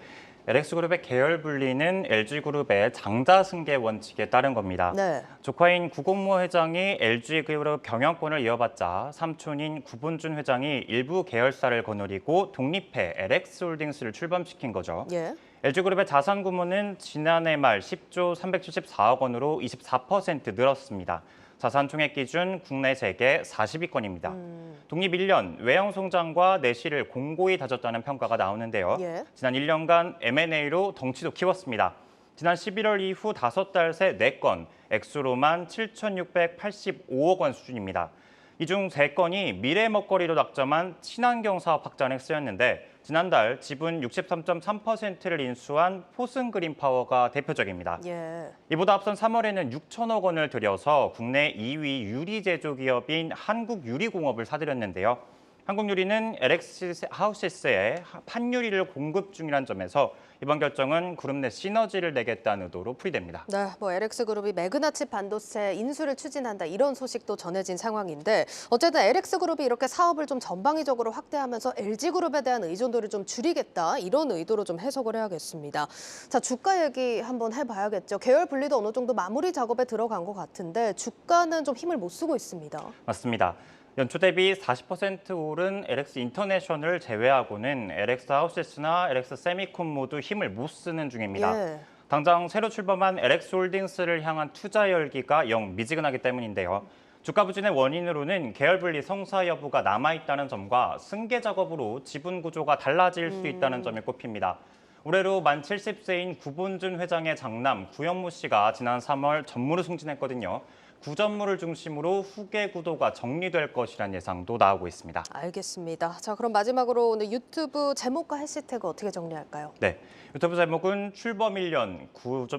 LX그룹의 계열 분리는 LG그룹의 장자 승계 원칙에 따른 겁니다. 네. 조카인 구공모 회장이 LG그룹 경영권을 이어받자 삼촌인 구본준 회장이 일부 계열사를 거느리고 독립해 LX홀딩스를 출범시킨 거죠. 예. LG그룹의 자산 규모는 지난해 말 10조 374억 원으로 24% 늘었습니다. 자산 총액 기준 국내 재계 40위권입니다. 독립 1년, 외형 성장과 내실을 공고히 다졌다는 평가가 나오는데요. 예. 지난 1년간 M&A로 덩치도 키웠습니다. 지난 11월 이후 5달 새 4건, 액수로만 7,685억 원 수준입니다. 이 중 3건이 미래 먹거리로 낙점한 친환경 사업 확장에 쓰였는데 지난달 지분 63.3%를 인수한 포슨 그린파워가 대표적입니다. 예. 이보다 앞선 3월에는 6천억 원을 들여서 국내 2위 유리 제조 기업인 한국유리공업을 사들였는데요. 한국유리는 LX하우시스에 판유리를 공급 중이라는 점에서 이번 결정은 그룹 내 시너지를 내겠다는 의도로 풀이됩니다. 네, LX그룹이 매그나칩 반도체 인수를 추진한다 이런 소식도 전해진 상황인데 어쨌든 LX그룹이 이렇게 사업을 좀 전방위적으로 확대하면서 LG그룹에 대한 의존도를 좀 줄이겠다 이런 의도로 좀 해석을 해야겠습니다. 자, 주가 얘기 한번 해봐야겠죠. 계열 분리도 어느 정도 마무리 작업에 들어간 것 같은데 주가는 좀 힘을 못 쓰고 있습니다. 맞습니다. 연초 대비 40% 오른 LX인터내셔널을 제외하고는 LX하우시스나 LX세미콘 모두 힘을 못 쓰는 중입니다. 예. 당장 새로 출범한 LX홀딩스를 향한 투자 열기가 영 미지근하기 때문인데요. 주가 부진의 원인으로는 계열 분리 성사 여부가 남아있다는 점과 승계 작업으로 지분 구조가 달라질 수 있다는 점이 꼽힙니다. 올해로 만 70세인 구본준 회장의 장남 구현무 씨가 지난 3월 전무를 승진했거든요. 구전무를 중심으로 후계 구도가 정리될 것이라는 예상도 나오고 있습니다. 알겠습니다. 자, 그럼 마지막으로 오늘 유튜브 제목과 해시태그 어떻게 정리할까요? 네, 유튜브 제목은 출범 1년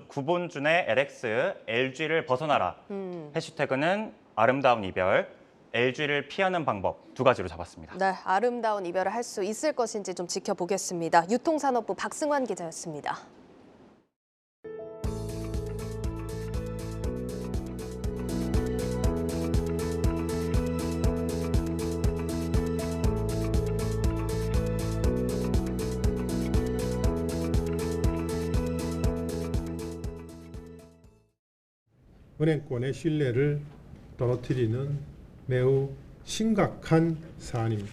구본준의 LX, LG를 벗어나라. 해시태그는 아름다운 이별, LG를 피하는 방법 두 가지로 잡았습니다. 네, 아름다운 이별을 할 수 있을 것인지 좀 지켜보겠습니다. 유통산업부 박승환 기자였습니다. 은행권의 신뢰를 떨어뜨리는 매우 심각한 사안입니다.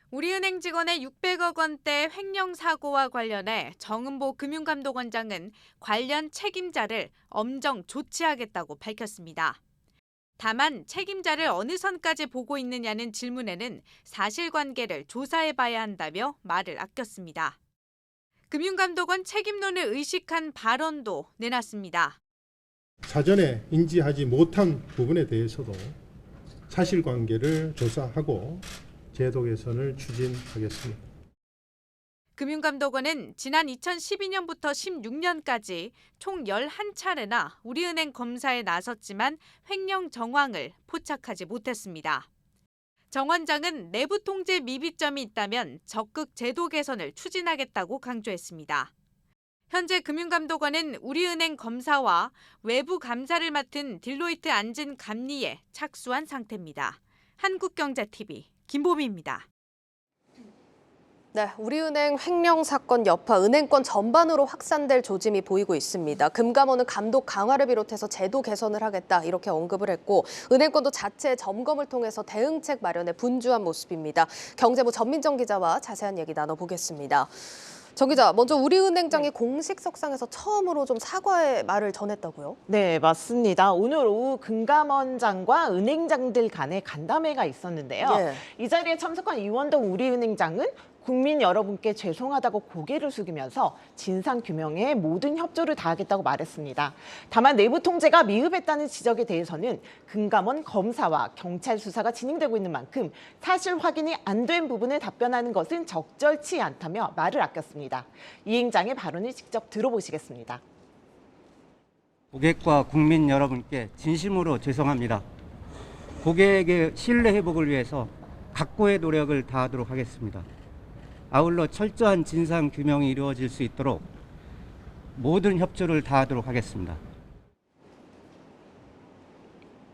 우리은행 직원의 600억 원대 횡령 사고와 관련해 정은보 금융감독원장은 관련 책임자를 엄정 조치하겠다고 밝혔습니다. 다만 책임자를 어느 선까지 보고 있느냐는 질문에는 사실관계를 조사해봐야 한다며 말을 아꼈습니다. 금융감독원 책임론을 의식한 발언도 내놨습니다. 사전에 인지하지 못한 부분에 대해서도 사실관계를 조사하고 제도 개선을 추진하겠습니다. 금융감독원은 지난 2012년부터 16년까지 총 11차례나 우리은행 검사에 나섰지만 횡령 정황을 포착하지 못했습니다. 정 원장은 내부 통제 미비점이 있다면 적극 제도 개선을 추진하겠다고 강조했습니다. 현재 금융감독원은 우리은행 검사와 외부 감사를 맡은 딜로이트 안진 감리에 착수한 상태입니다. 한국경제TV 김보미입니다. 네, 우리은행 횡령 사건 여파 은행권 전반으로 확산될 조짐이 보이고 있습니다. 금감원은 감독 강화를 비롯해서 제도 개선을 하겠다 이렇게 언급을 했고 은행권도 자체 점검을 통해서 대응책 마련에 분주한 모습입니다. 경제부 전민정 기자와 자세한 얘기 나눠보겠습니다. 정 기자, 먼저 우리은행장이 공식 석상에서 처음으로 좀 사과의 말을 전했다고요? 네, 맞습니다. 오늘 오후 금감원장과 은행장들 간의 간담회가 있었는데요. 이 자리에 참석한 이원동 우리은행장은 국민 여러분께 죄송하다고 고개를 숙이면서 진상규명에 모든 협조를 다하겠다고 말했습니다. 다만 내부 통제가 미흡했다는 지적에 대해서는 금감원 검사와 경찰 수사가 진행되고 있는 만큼 사실 확인이 안 된 부분을 답변하는 것은 적절치 않다며 말을 아꼈습니다. 이 행장의 발언을 직접 들어보시겠습니다. 고객과 국민 여러분께 진심으로 죄송합니다. 고객의 신뢰 회복을 위해서 각고의 노력을 다하도록 하겠습니다. 아울러 철저한 진상 규명이 이루어질 수 있도록 모든 협조를 다하도록 하겠습니다.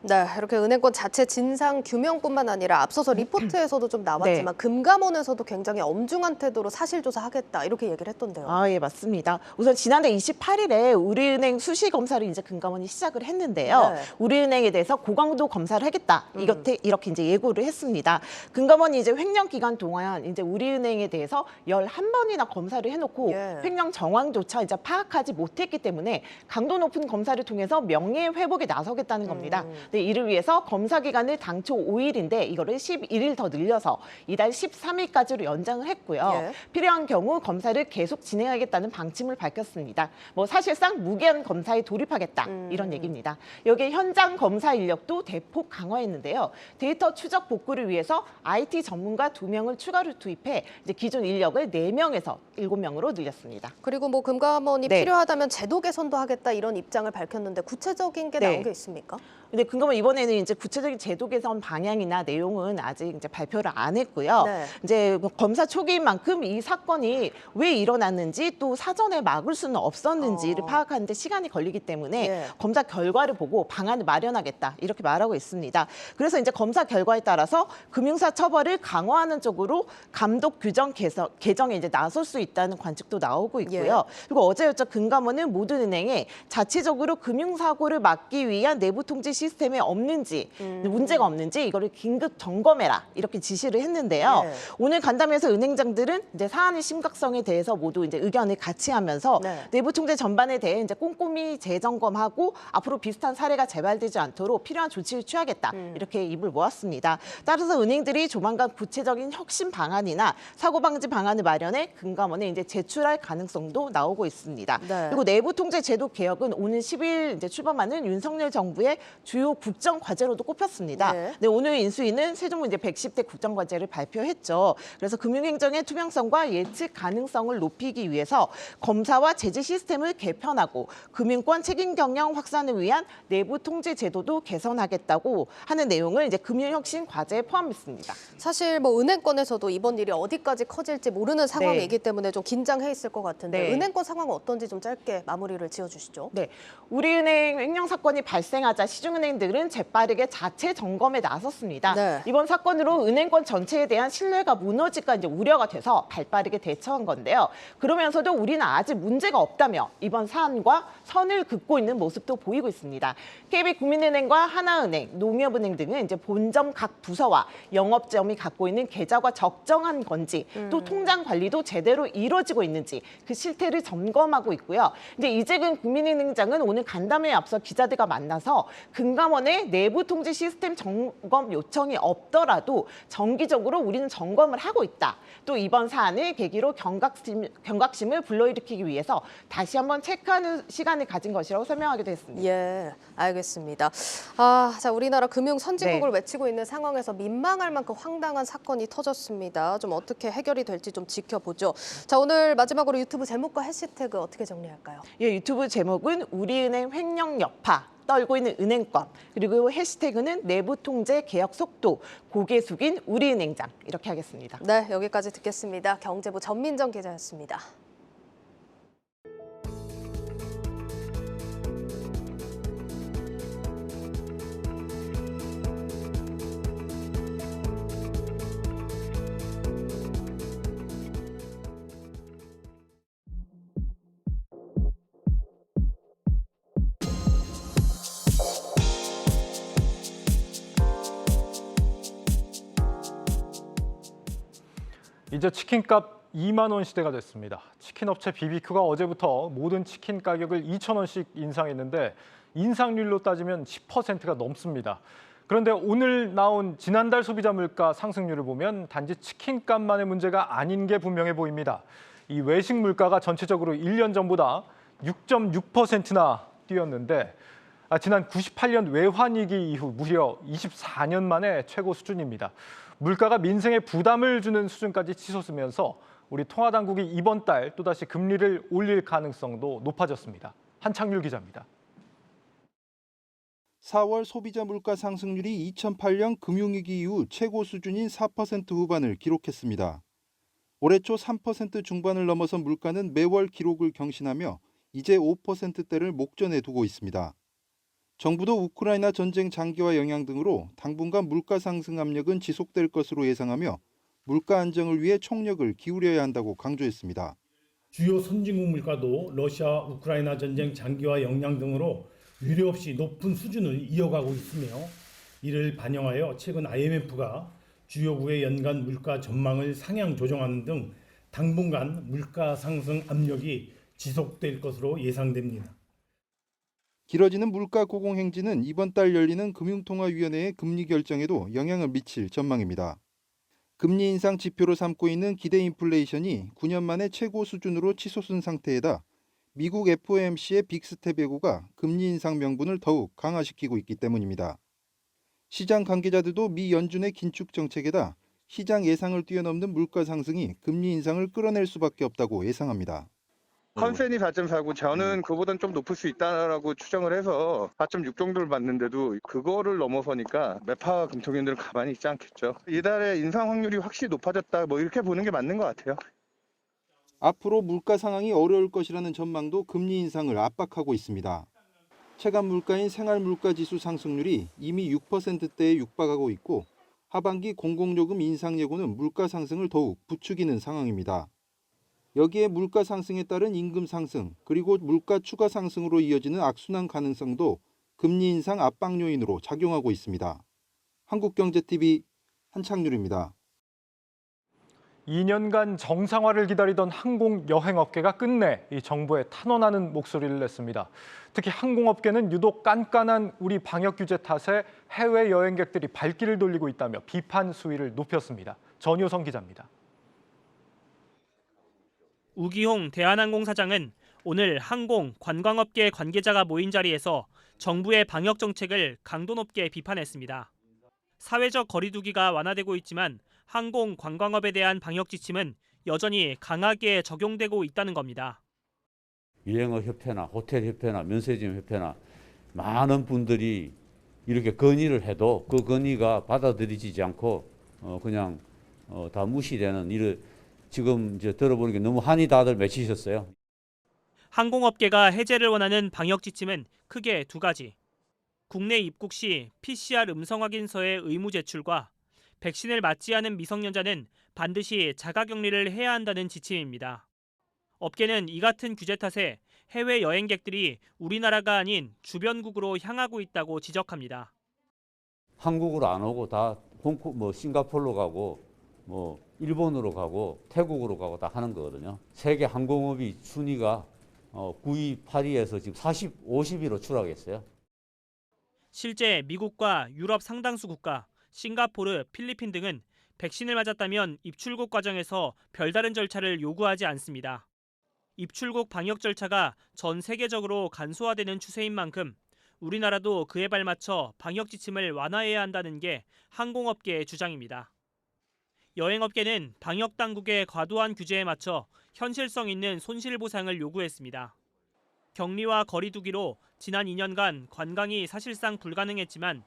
네, 이렇게 은행권 자체 진상 규명뿐만 아니라 앞서서 리포트에서도 좀 나왔지만 금감원에서도 굉장히 엄중한 태도로 사실 조사하겠다 이렇게 얘기를 했던데요. 예, 맞습니다. 우선 지난달 28일에 우리은행 수시 검사를 이제 금감원이 시작을 했는데요. 우리은행에 대해서 고강도 검사를 하겠다. 이렇게 이제 예고를 했습니다. 금감원이 이제 횡령 기간 동안 이제 우리은행에 대해서 11번이나 검사를 해놓고 횡령 정황조차 이제 파악하지 못했기 때문에 강도 높은 검사를 통해서 명예 회복에 나서겠다는 겁니다. 네, 이를 위해서 검사 기간을 당초 5일인데 이거를 11일 더 늘려서 이달 13일까지로 연장을 했고요. 필요한 경우 검사를 계속 진행하겠다는 방침을 밝혔습니다. 사실상 무기한 검사에 돌입하겠다 이런 얘기입니다. 여기에 현장 검사 인력도 대폭 강화했는데요. 데이터 추적 복구를 위해서 IT 전문가 2명을 추가로 투입해 이제 기존 인력을 4명에서 7명으로 늘렸습니다. 그리고 금감원이 필요하다면 제도 개선도 하겠다 이런 입장을 밝혔는데 구체적인 게 나온 게 있습니까? 근데 금감원 이번에는 이제 구체적인 제도 개선 방향이나 내용은 아직 이제 발표를 안 했고요. 이제 검사 초기인 만큼 이 사건이 왜 일어났는지 또 사전에 막을 수는 없었는지를 파악하는데 시간이 걸리기 때문에 검사 결과를 보고 방안을 마련하겠다 이렇게 말하고 있습니다. 그래서 이제 검사 결과에 따라서 금융사 처벌을 강화하는 쪽으로 감독 규정 개정에 이제 나설 수 있다는 관측도 나오고 있고요. 그리고 어제였죠. 금감원은 모든 은행에 자체적으로 금융사고를 막기 위한 내부 통제 시스템에 없는지 문제가 없는지 이거를 긴급 점검해라 이렇게 지시를 했는데요. 네. 오늘 간담회에서 은행장들은 이제 사안의 심각성에 대해서 모두 이제 의견을 같이 하면서 내부 통제 전반에 대해 이제 꼼꼼히 재점검하고 앞으로 비슷한 사례가 재발되지 않도록 필요한 조치를 취하겠다 이렇게 입을 모았습니다. 따라서 은행들이 조만간 구체적인 혁신 방안이나 사고 방지 방안을 마련해 금감원에 이제 제출할 가능성도 나오고 있습니다. 그리고 내부 통제 제도 개혁은 오늘 10일 이제 출범하는 윤석열 정부의 주요 국정 과제로도 꼽혔습니다. 네, 오늘 인수위는 세종무 이제 110대 국정 과제를 발표했죠. 그래서 금융행정의 투명성과 예측 가능성을 높이기 위해서 검사와 제재 시스템을 개편하고 금융권 책임 경영 확산을 위한 내부 통제 제도도 개선하겠다고 하는 내용을 이제 금융혁신 과제에 포함했습니다. 사실 뭐 은행권에서도 이번 일이 어디까지 커질지 모르는 상황이기 때문에 좀 긴장해 있을 것 같은데 은행권 상황은 어떤지 좀 짧게 마무리를 지어주시죠. 네, 우리은행 횡령 사건이 발생하자 시중은행들은 재빠르게 자체 점검에 나섰습니다. 이번 사건으로 은행권 전체에 대한 신뢰가 무너질까 이제 우려가 돼서 발빠르게 대처한 건데요. 그러면서도 우리는 아직 문제가 없다며 이번 사안과 선을 긋고 있는 모습도 보이고 있습니다. KB국민은행과 하나은행, 농협은행 등은 이제 본점 각 부서와 영업점이 갖고 있는 계좌가 적정한 건지 또 통장 관리도 제대로 이루어지고 있는지 그 실태를 점검하고 있고요. 이제 이재근 국민은행장은 오늘 간담회에 앞서 기자들과 만나서 금감원의 내부 통제 시스템 점검 요청이 없더라도 정기적으로 우리는 점검을 하고 있다. 또 이번 사안을 계기로 경각심을 불러일으키기 위해서 다시 한번 체크하는 시간을 가진 것이라고 설명하기도 했습니다. 예, 알겠습니다. 자, 우리나라 금융 선진국을 외치고 있는 상황에서 민망할 만큼 황당한 사건이 터졌습니다. 좀 어떻게 해결이 될지 좀 지켜보죠. 자, 오늘 마지막으로 유튜브 제목과 해시태그 어떻게 정리할까요? 예, 유튜브 제목은 우리은행 횡령 여파. 떨고 있는 은행권, 그리고 해시태그는 내부 통제 개혁 속도, 고개 숙인 우리은행장 이렇게 하겠습니다. 네, 여기까지 듣겠습니다. 경제부 전민정 기자였습니다. 이제 치킨값 2만 원 시대가 됐습니다. 치킨 업체 BBQ가 어제부터 모든 치킨 가격을 2천 원씩 인상했는데 인상률로 따지면 10%가 넘습니다. 그런데 오늘 나온 지난달 소비자 물가 상승률을 보면 단지 치킨값만의 문제가 아닌 게 분명해 보입니다. 이 외식 물가가 전체적으로 1년 전보다 6.6%나 뛰었는데 지난 98년 외환위기 이후 무려 24년 만에 최고 수준입니다. 물가가 민생에 부담을 주는 수준까지 치솟으면서 우리 통화당국이 이번 달 또다시 금리를 올릴 가능성도 높아졌습니다. 한창률 기자입니다. 4월 소비자 물가 상승률이 2008년 금융위기 이후 최고 수준인 4% 후반을 기록했습니다. 올해 초 3% 중반을 넘어선 물가는 매월 기록을 경신하며 이제 5%대를 목전에 두고 있습니다. 정부도 우크라이나 전쟁 장기화 영향 등으로 당분간 물가 상승 압력은 지속될 것으로 예상하며 물가 안정을 위해 총력을 기울여야 한다고 강조했습니다. 주요 선진국 물가도 러시아 우크라이나 전쟁 장기화 영향 등으로 유례없이 높은 수준을 이어가고 있으며 이를 반영하여 최근 IMF가 주요국의 연간 물가 전망을 상향 조정하는 등 당분간 물가 상승 압력이 지속될 것으로 예상됩니다. 길어지는 물가 고공행진은 이번 달 열리는 금융통화위원회의 금리 결정에도 영향을 미칠 전망입니다. 금리 인상 지표로 삼고 있는 기대 인플레이션이 9년 만에 최고 수준으로 치솟은 상태에다 미국 FOMC의 빅스텝 예고가 금리 인상 명분을 더욱 강화시키고 있기 때문입니다. 시장 관계자들도 미 연준의 긴축 정책에다 시장 예상을 뛰어넘는 물가 상승이 금리 인상을 끌어낼 수밖에 없다고 예상합니다. 컨센이 4.4고 저는 그보다는 좀 높을 수 있다라고 추정을 해서 4.6 정도를 봤는데도 그거를 넘어서니까 매파 금통위원들은 가만히 있지 않겠죠. 이달에 인상 확률이 확실히 높아졌다 뭐 이렇게 보는 게 맞는 것 같아요. 앞으로 물가 상황이 어려울 것이라는 전망도 금리 인상을 압박하고 있습니다. 체감 물가인 생활물가지수 상승률이 이미 6%대에 육박하고 있고 하반기 공공요금 인상 예고는 물가 상승을 더욱 부추기는 상황입니다. 여기에 물가 상승에 따른 임금 상승 그리고 물가 추가 상승으로 이어지는 악순환 가능성도 금리 인상 압박 요인으로 작용하고 있습니다. 한국경제TV 한창률입니다. 2년간 정상화를 기다리던 항공 여행업계가 끝내 이 정부에 탄원하는 목소리를 냈습니다. 특히 항공업계는 유독 깐깐한 우리 방역 규제 탓에 해외 여행객들이 발길을 돌리고 있다며 비판 수위를 높였습니다. 전효성 기자입니다. 우기홍 대한항공 사장은 오늘 항공, 관광업계 관계자가 모인 자리에서 정부의 방역 정책을 강도 높게 비판했습니다. 사회적 거리 두기가 완화되고 있지만 항공, 관광업에 대한 방역 지침은 여전히 강하게 적용되고 있다는 겁니다. 여행업협회나 호텔협회나 면세점협회나 많은 분들이 이렇게 건의를 해도 그 건의가 받아들이지 않고 그냥 다 무시되는 일을 지금 이제 들어보니까 너무 한이 다들 맺히셨어요. 항공업계가 해제를 원하는 방역 지침은 크게 두 가지. 국내 입국 시 PCR 음성 확인서의 의무 제출과 백신을 맞지 않은 미성년자는 반드시 자가격리를 해야 한다는 지침입니다. 업계는 이 같은 규제 탓에 해외 여행객들이 우리나라가 아닌 주변국으로 향하고 있다고 지적합니다. 한국으로 안 오고 다 싱가포르로 가고 일본으로 가고 태국으로 가고 다 하는 거거든요. 세계 항공업이 순위가 9위, 8위에서 지금 40, 50위로 추락했어요. 실제 미국과 유럽 상당수 국가, 싱가포르, 필리핀 등은 백신을 맞았다면 입출국 과정에서 별다른 절차를 요구하지 않습니다. 입출국 방역 절차가 전 세계적으로 간소화되는 추세인 만큼 우리나라도 그에 발맞춰 방역 지침을 완화해야 한다는 게 항공업계의 주장입니다. 여행업계는 방역 당국의 과도한 규제에 맞춰 현실성 있는 손실보상을 요구했습니다. 격리와 거리 두기로 지난 2년간 관광이 사실상 불가능했지만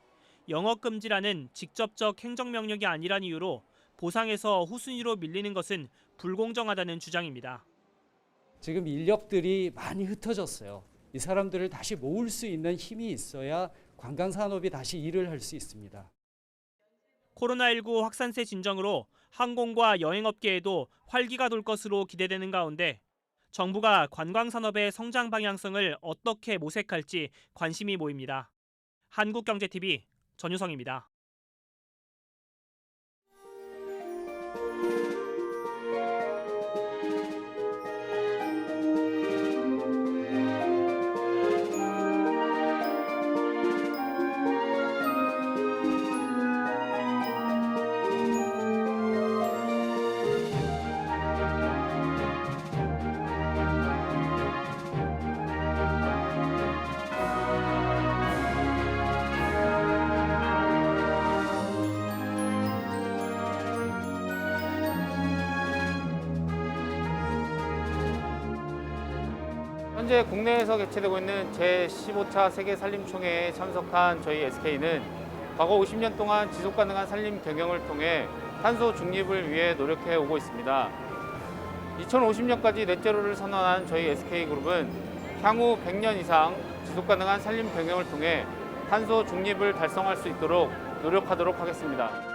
영업금지라는 직접적 행정명령이 아니란 이유로 보상에서 후순위로 밀리는 것은 불공정하다는 주장입니다. 지금 인력들이 많이 흩어졌어요. 이 사람들을 다시 모을 수 있는 힘이 있어야 관광산업이 다시 일을 할 수 있습니다. 코로나19 확산세 진정으로 항공과 여행업계에도 활기가 돌 것으로 기대되는 가운데 정부가 관광산업의 성장 방향성을 어떻게 모색할지 관심이 모입니다. 한국경제TV 전유성입니다. 현재 국내에서 개최되고 있는 제15차 세계산림총회에 참석한 저희 SK는 과거 50년 동안 지속가능한 산림 경영을 통해 탄소 중립을 위해 노력해 오고 있습니다. 2050년까지 넷제로를 선언한 저희 SK그룹은 향후 100년 이상 지속가능한 산림 경영을 통해 탄소 중립을 달성할 수 있도록 노력하도록 하겠습니다.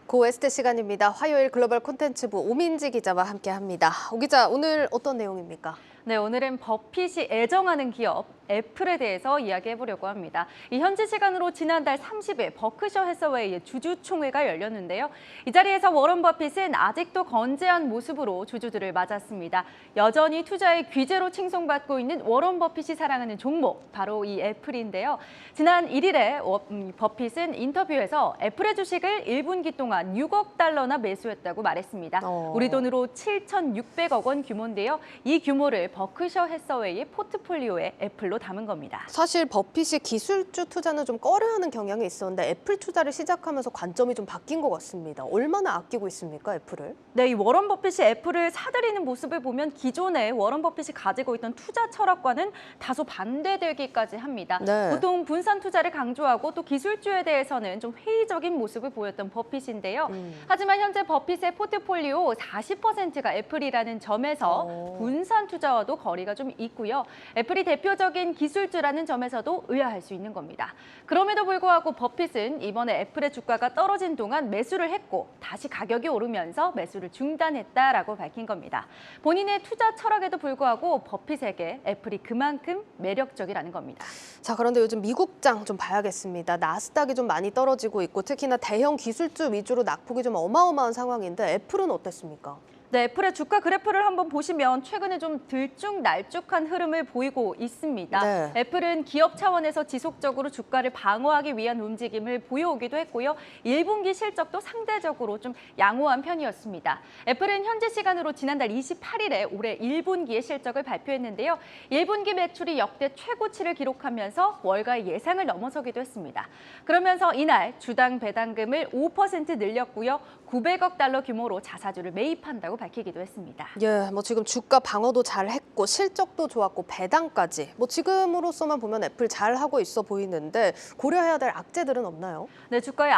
고웨스트 시간입니다. 화요일 글로벌 콘텐츠부 오민지 기자와 함께합니다. 오 기자, 오늘 어떤 내용입니까? 네, 오늘은 버핏이 애정하는 기업 애플에 대해서 이야기해보려고 합니다. 이 현지 시간으로 지난달 30일 버크셔 해서웨이의 주주총회가 열렸는데요. 이 자리에서 워런 버핏은 아직도 건재한 모습으로 주주들을 맞았습니다. 여전히 투자의 귀재로 칭송받고 있는 워런 버핏이 사랑하는 종목, 바로 이 애플인데요. 지난 1일에 버핏은 인터뷰에서 애플의 주식을 1분기 동안 6억 달러나 매수했다고 말했습니다. 우리 돈으로 7,600억 원 규모인데요. 이 규모를 버크셔 해서웨이의 포트폴리오에 애플로 내용으로 담은 겁니다. 사실 버핏이 기술주 투자는 좀 꺼려하는 경향이 있었는데 애플 투자를 시작하면서 관점이 좀 바뀐 것 같습니다. 얼마나 아끼고 있습니까, 애플을? 네, 이 워런 버핏이 애플을 사들이는 모습을 보면 기존에 워런 버핏이 가지고 있던 투자 철학과는 다소 반대되기까지 합니다. 네. 보통 분산 투자를 강조하고 또 기술주에 대해서는 좀 회의적인 모습을 보였던 버핏인데요. 하지만 현재 버핏의 포트폴리오 40%가 애플이라는 점에서 분산 투자와도 거리가 좀 있고요. 애플이 대표적인 기술주라는 점에서도 의아할 수 있는 겁니다. 그럼에도 불구하고 버핏은 이번에 애플의 주가가 떨어진 동안 매수를 했고 다시 가격이 오르면서 매수를 중단했다라고 밝힌 겁니다. 본인의 투자 철학에도 불구하고 버핏에게 애플이 그만큼 매력적이라는 겁니다. 자, 그런데 요즘 미국장 좀 봐야겠습니다. 나스닥이 좀 많이 떨어지고 있고 특히나 대형 기술주 위주로 낙폭이 좀 어마어마한 상황인데 애플은 어땠습니까? 네, 애플의 주가 그래프를 한번 보시면 최근에 좀 들쭉날쭉한 흐름을 보이고 있습니다. 네. 애플은 기업 차원에서 지속적으로 주가를 방어하기 위한 움직임을 보여오기도 했고요. 1분기 실적도 상대적으로 좀 양호한 편이었습니다. 애플은 현재 시간으로 지난달 28일에 올해 1분기의 실적을 발표했는데요. 1분기 매출이 역대 최고치를 기록하면서 월가의 예상을 넘어서기도 했습니다. 그러면서 이날 주당 배당금을 5% 늘렸고요. 900억 달러 규모로 자사주를 매입한다고 밝히기도 했습니다. 예, 뭐 지금 주가 방어도 잘 했고 실적도 좋았고 배당까지 뭐 지금으로서만 보면 애플 잘 하고 있어 보이는데 고려해야 될 악재들은 없나요? 네, 주가에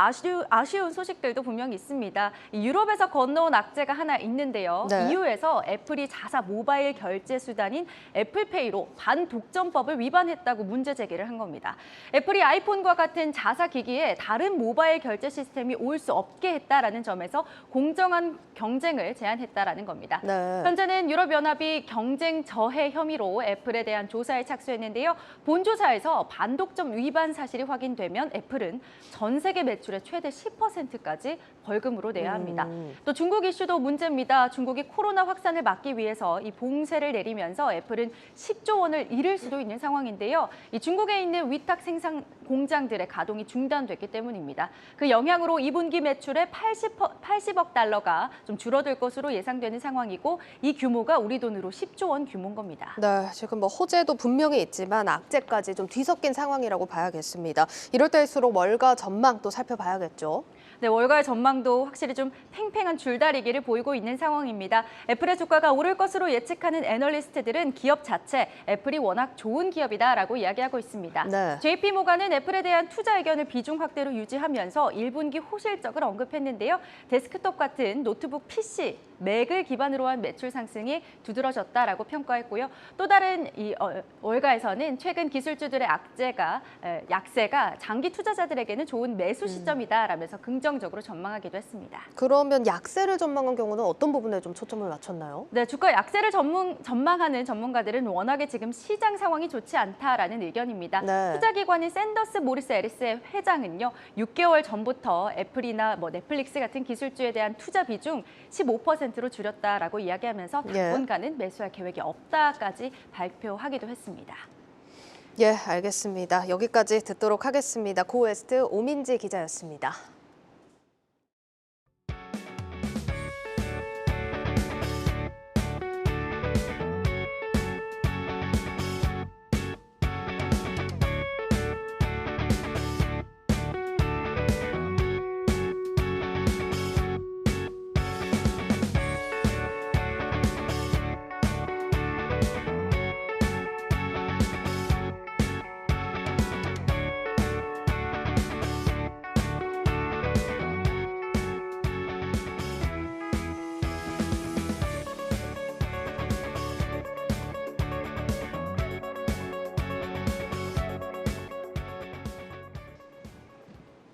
아쉬운 소식들도 분명히 있습니다. 유럽에서 건너온 악재가 하나 있는데요. 네. EU에서 애플이 자사 모바일 결제 수단인 애플페이로 반독점법을 위반했다고 문제 제기를 한 겁니다. 애플이 아이폰과 같은 자사 기기에 다른 모바일 결제 시스템이 올 수 없게 했다라는 점에서 공정한 경쟁을 제한했다라는 겁니다. 네. 현재는 유럽연합이 경쟁 저해 혐의로 애플에 대한 조사에 착수했는데요. 본 조사에서 반독점 위반 사실이 확인되면 애플은 전 세계 매출의 최대 10%까지 벌금으로 내야 합니다. 또 중국 이슈도 문제입니다. 중국이 코로나 확산을 막기 위해서 이 봉쇄를 내리면서 애플은 10조 원을 잃을 수도 있는 상황인데요. 이 중국에 있는 위탁 생산 공장들의 가동이 중단됐기 때문입니다. 그 영향으로 2분기 매출의 80억 달러가 좀 줄어들 것으로 예상되는 상황이고 이 규모가 우리 돈으로 10조 원 규모인 겁니다. 네, 지금 뭐 호재도 분명히 있지만 악재까지 좀 뒤섞인 상황이라고 봐야겠습니다. 이럴 때일수록 월가 전망 또 살펴봐야겠죠. 네, 월가의 전망도 확실히 좀 팽팽한 줄다리기를 보이고 있는 상황입니다. 애플의 주가가 오를 것으로 예측하는 애널리스트들은 기업 자체, 애플이 워낙 좋은 기업이다라고 이야기하고 있습니다. 네. JP모간은 애플에 대한 투자 의견을 비중 확대로 유지하면서 1분기 호실적을 언급했는데요. 데스크톱 같은 노트북 PC, 맥을 기반으로 한 매출 상승이 두드러졌다라고 평가했고요. 또 다른 월가에서는 최근 기술주들의 약세가 장기 투자자들에게는 좋은 매수 시점이다라면서 긍정적으로 전망하기도 했습니다. 그러면 약세를 전망한 경우는 어떤 부분에 좀 초점을 맞췄나요? 네, 주가 약세를 전망하는 전문가들은 워낙에 지금 시장 상황이 좋지 않다라는 의견입니다. 네. 투자기관인 샌더스 모리스 에리스의 회장은요, 6개월 전부터 애플이나 넷플릭스 같은 기술주에 대한 투자 비중 15%로 줄였다라고 이야기하면서 당분간은 매수할 계획이 없다까지 발표하기도 했습니다. 예, 알겠습니다. 여기까지 듣도록 하겠습니다. 고웨스트 오민지 기자였습니다.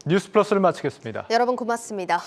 뉴스 플러스를 마치겠습니다. 여러분 고맙습니다.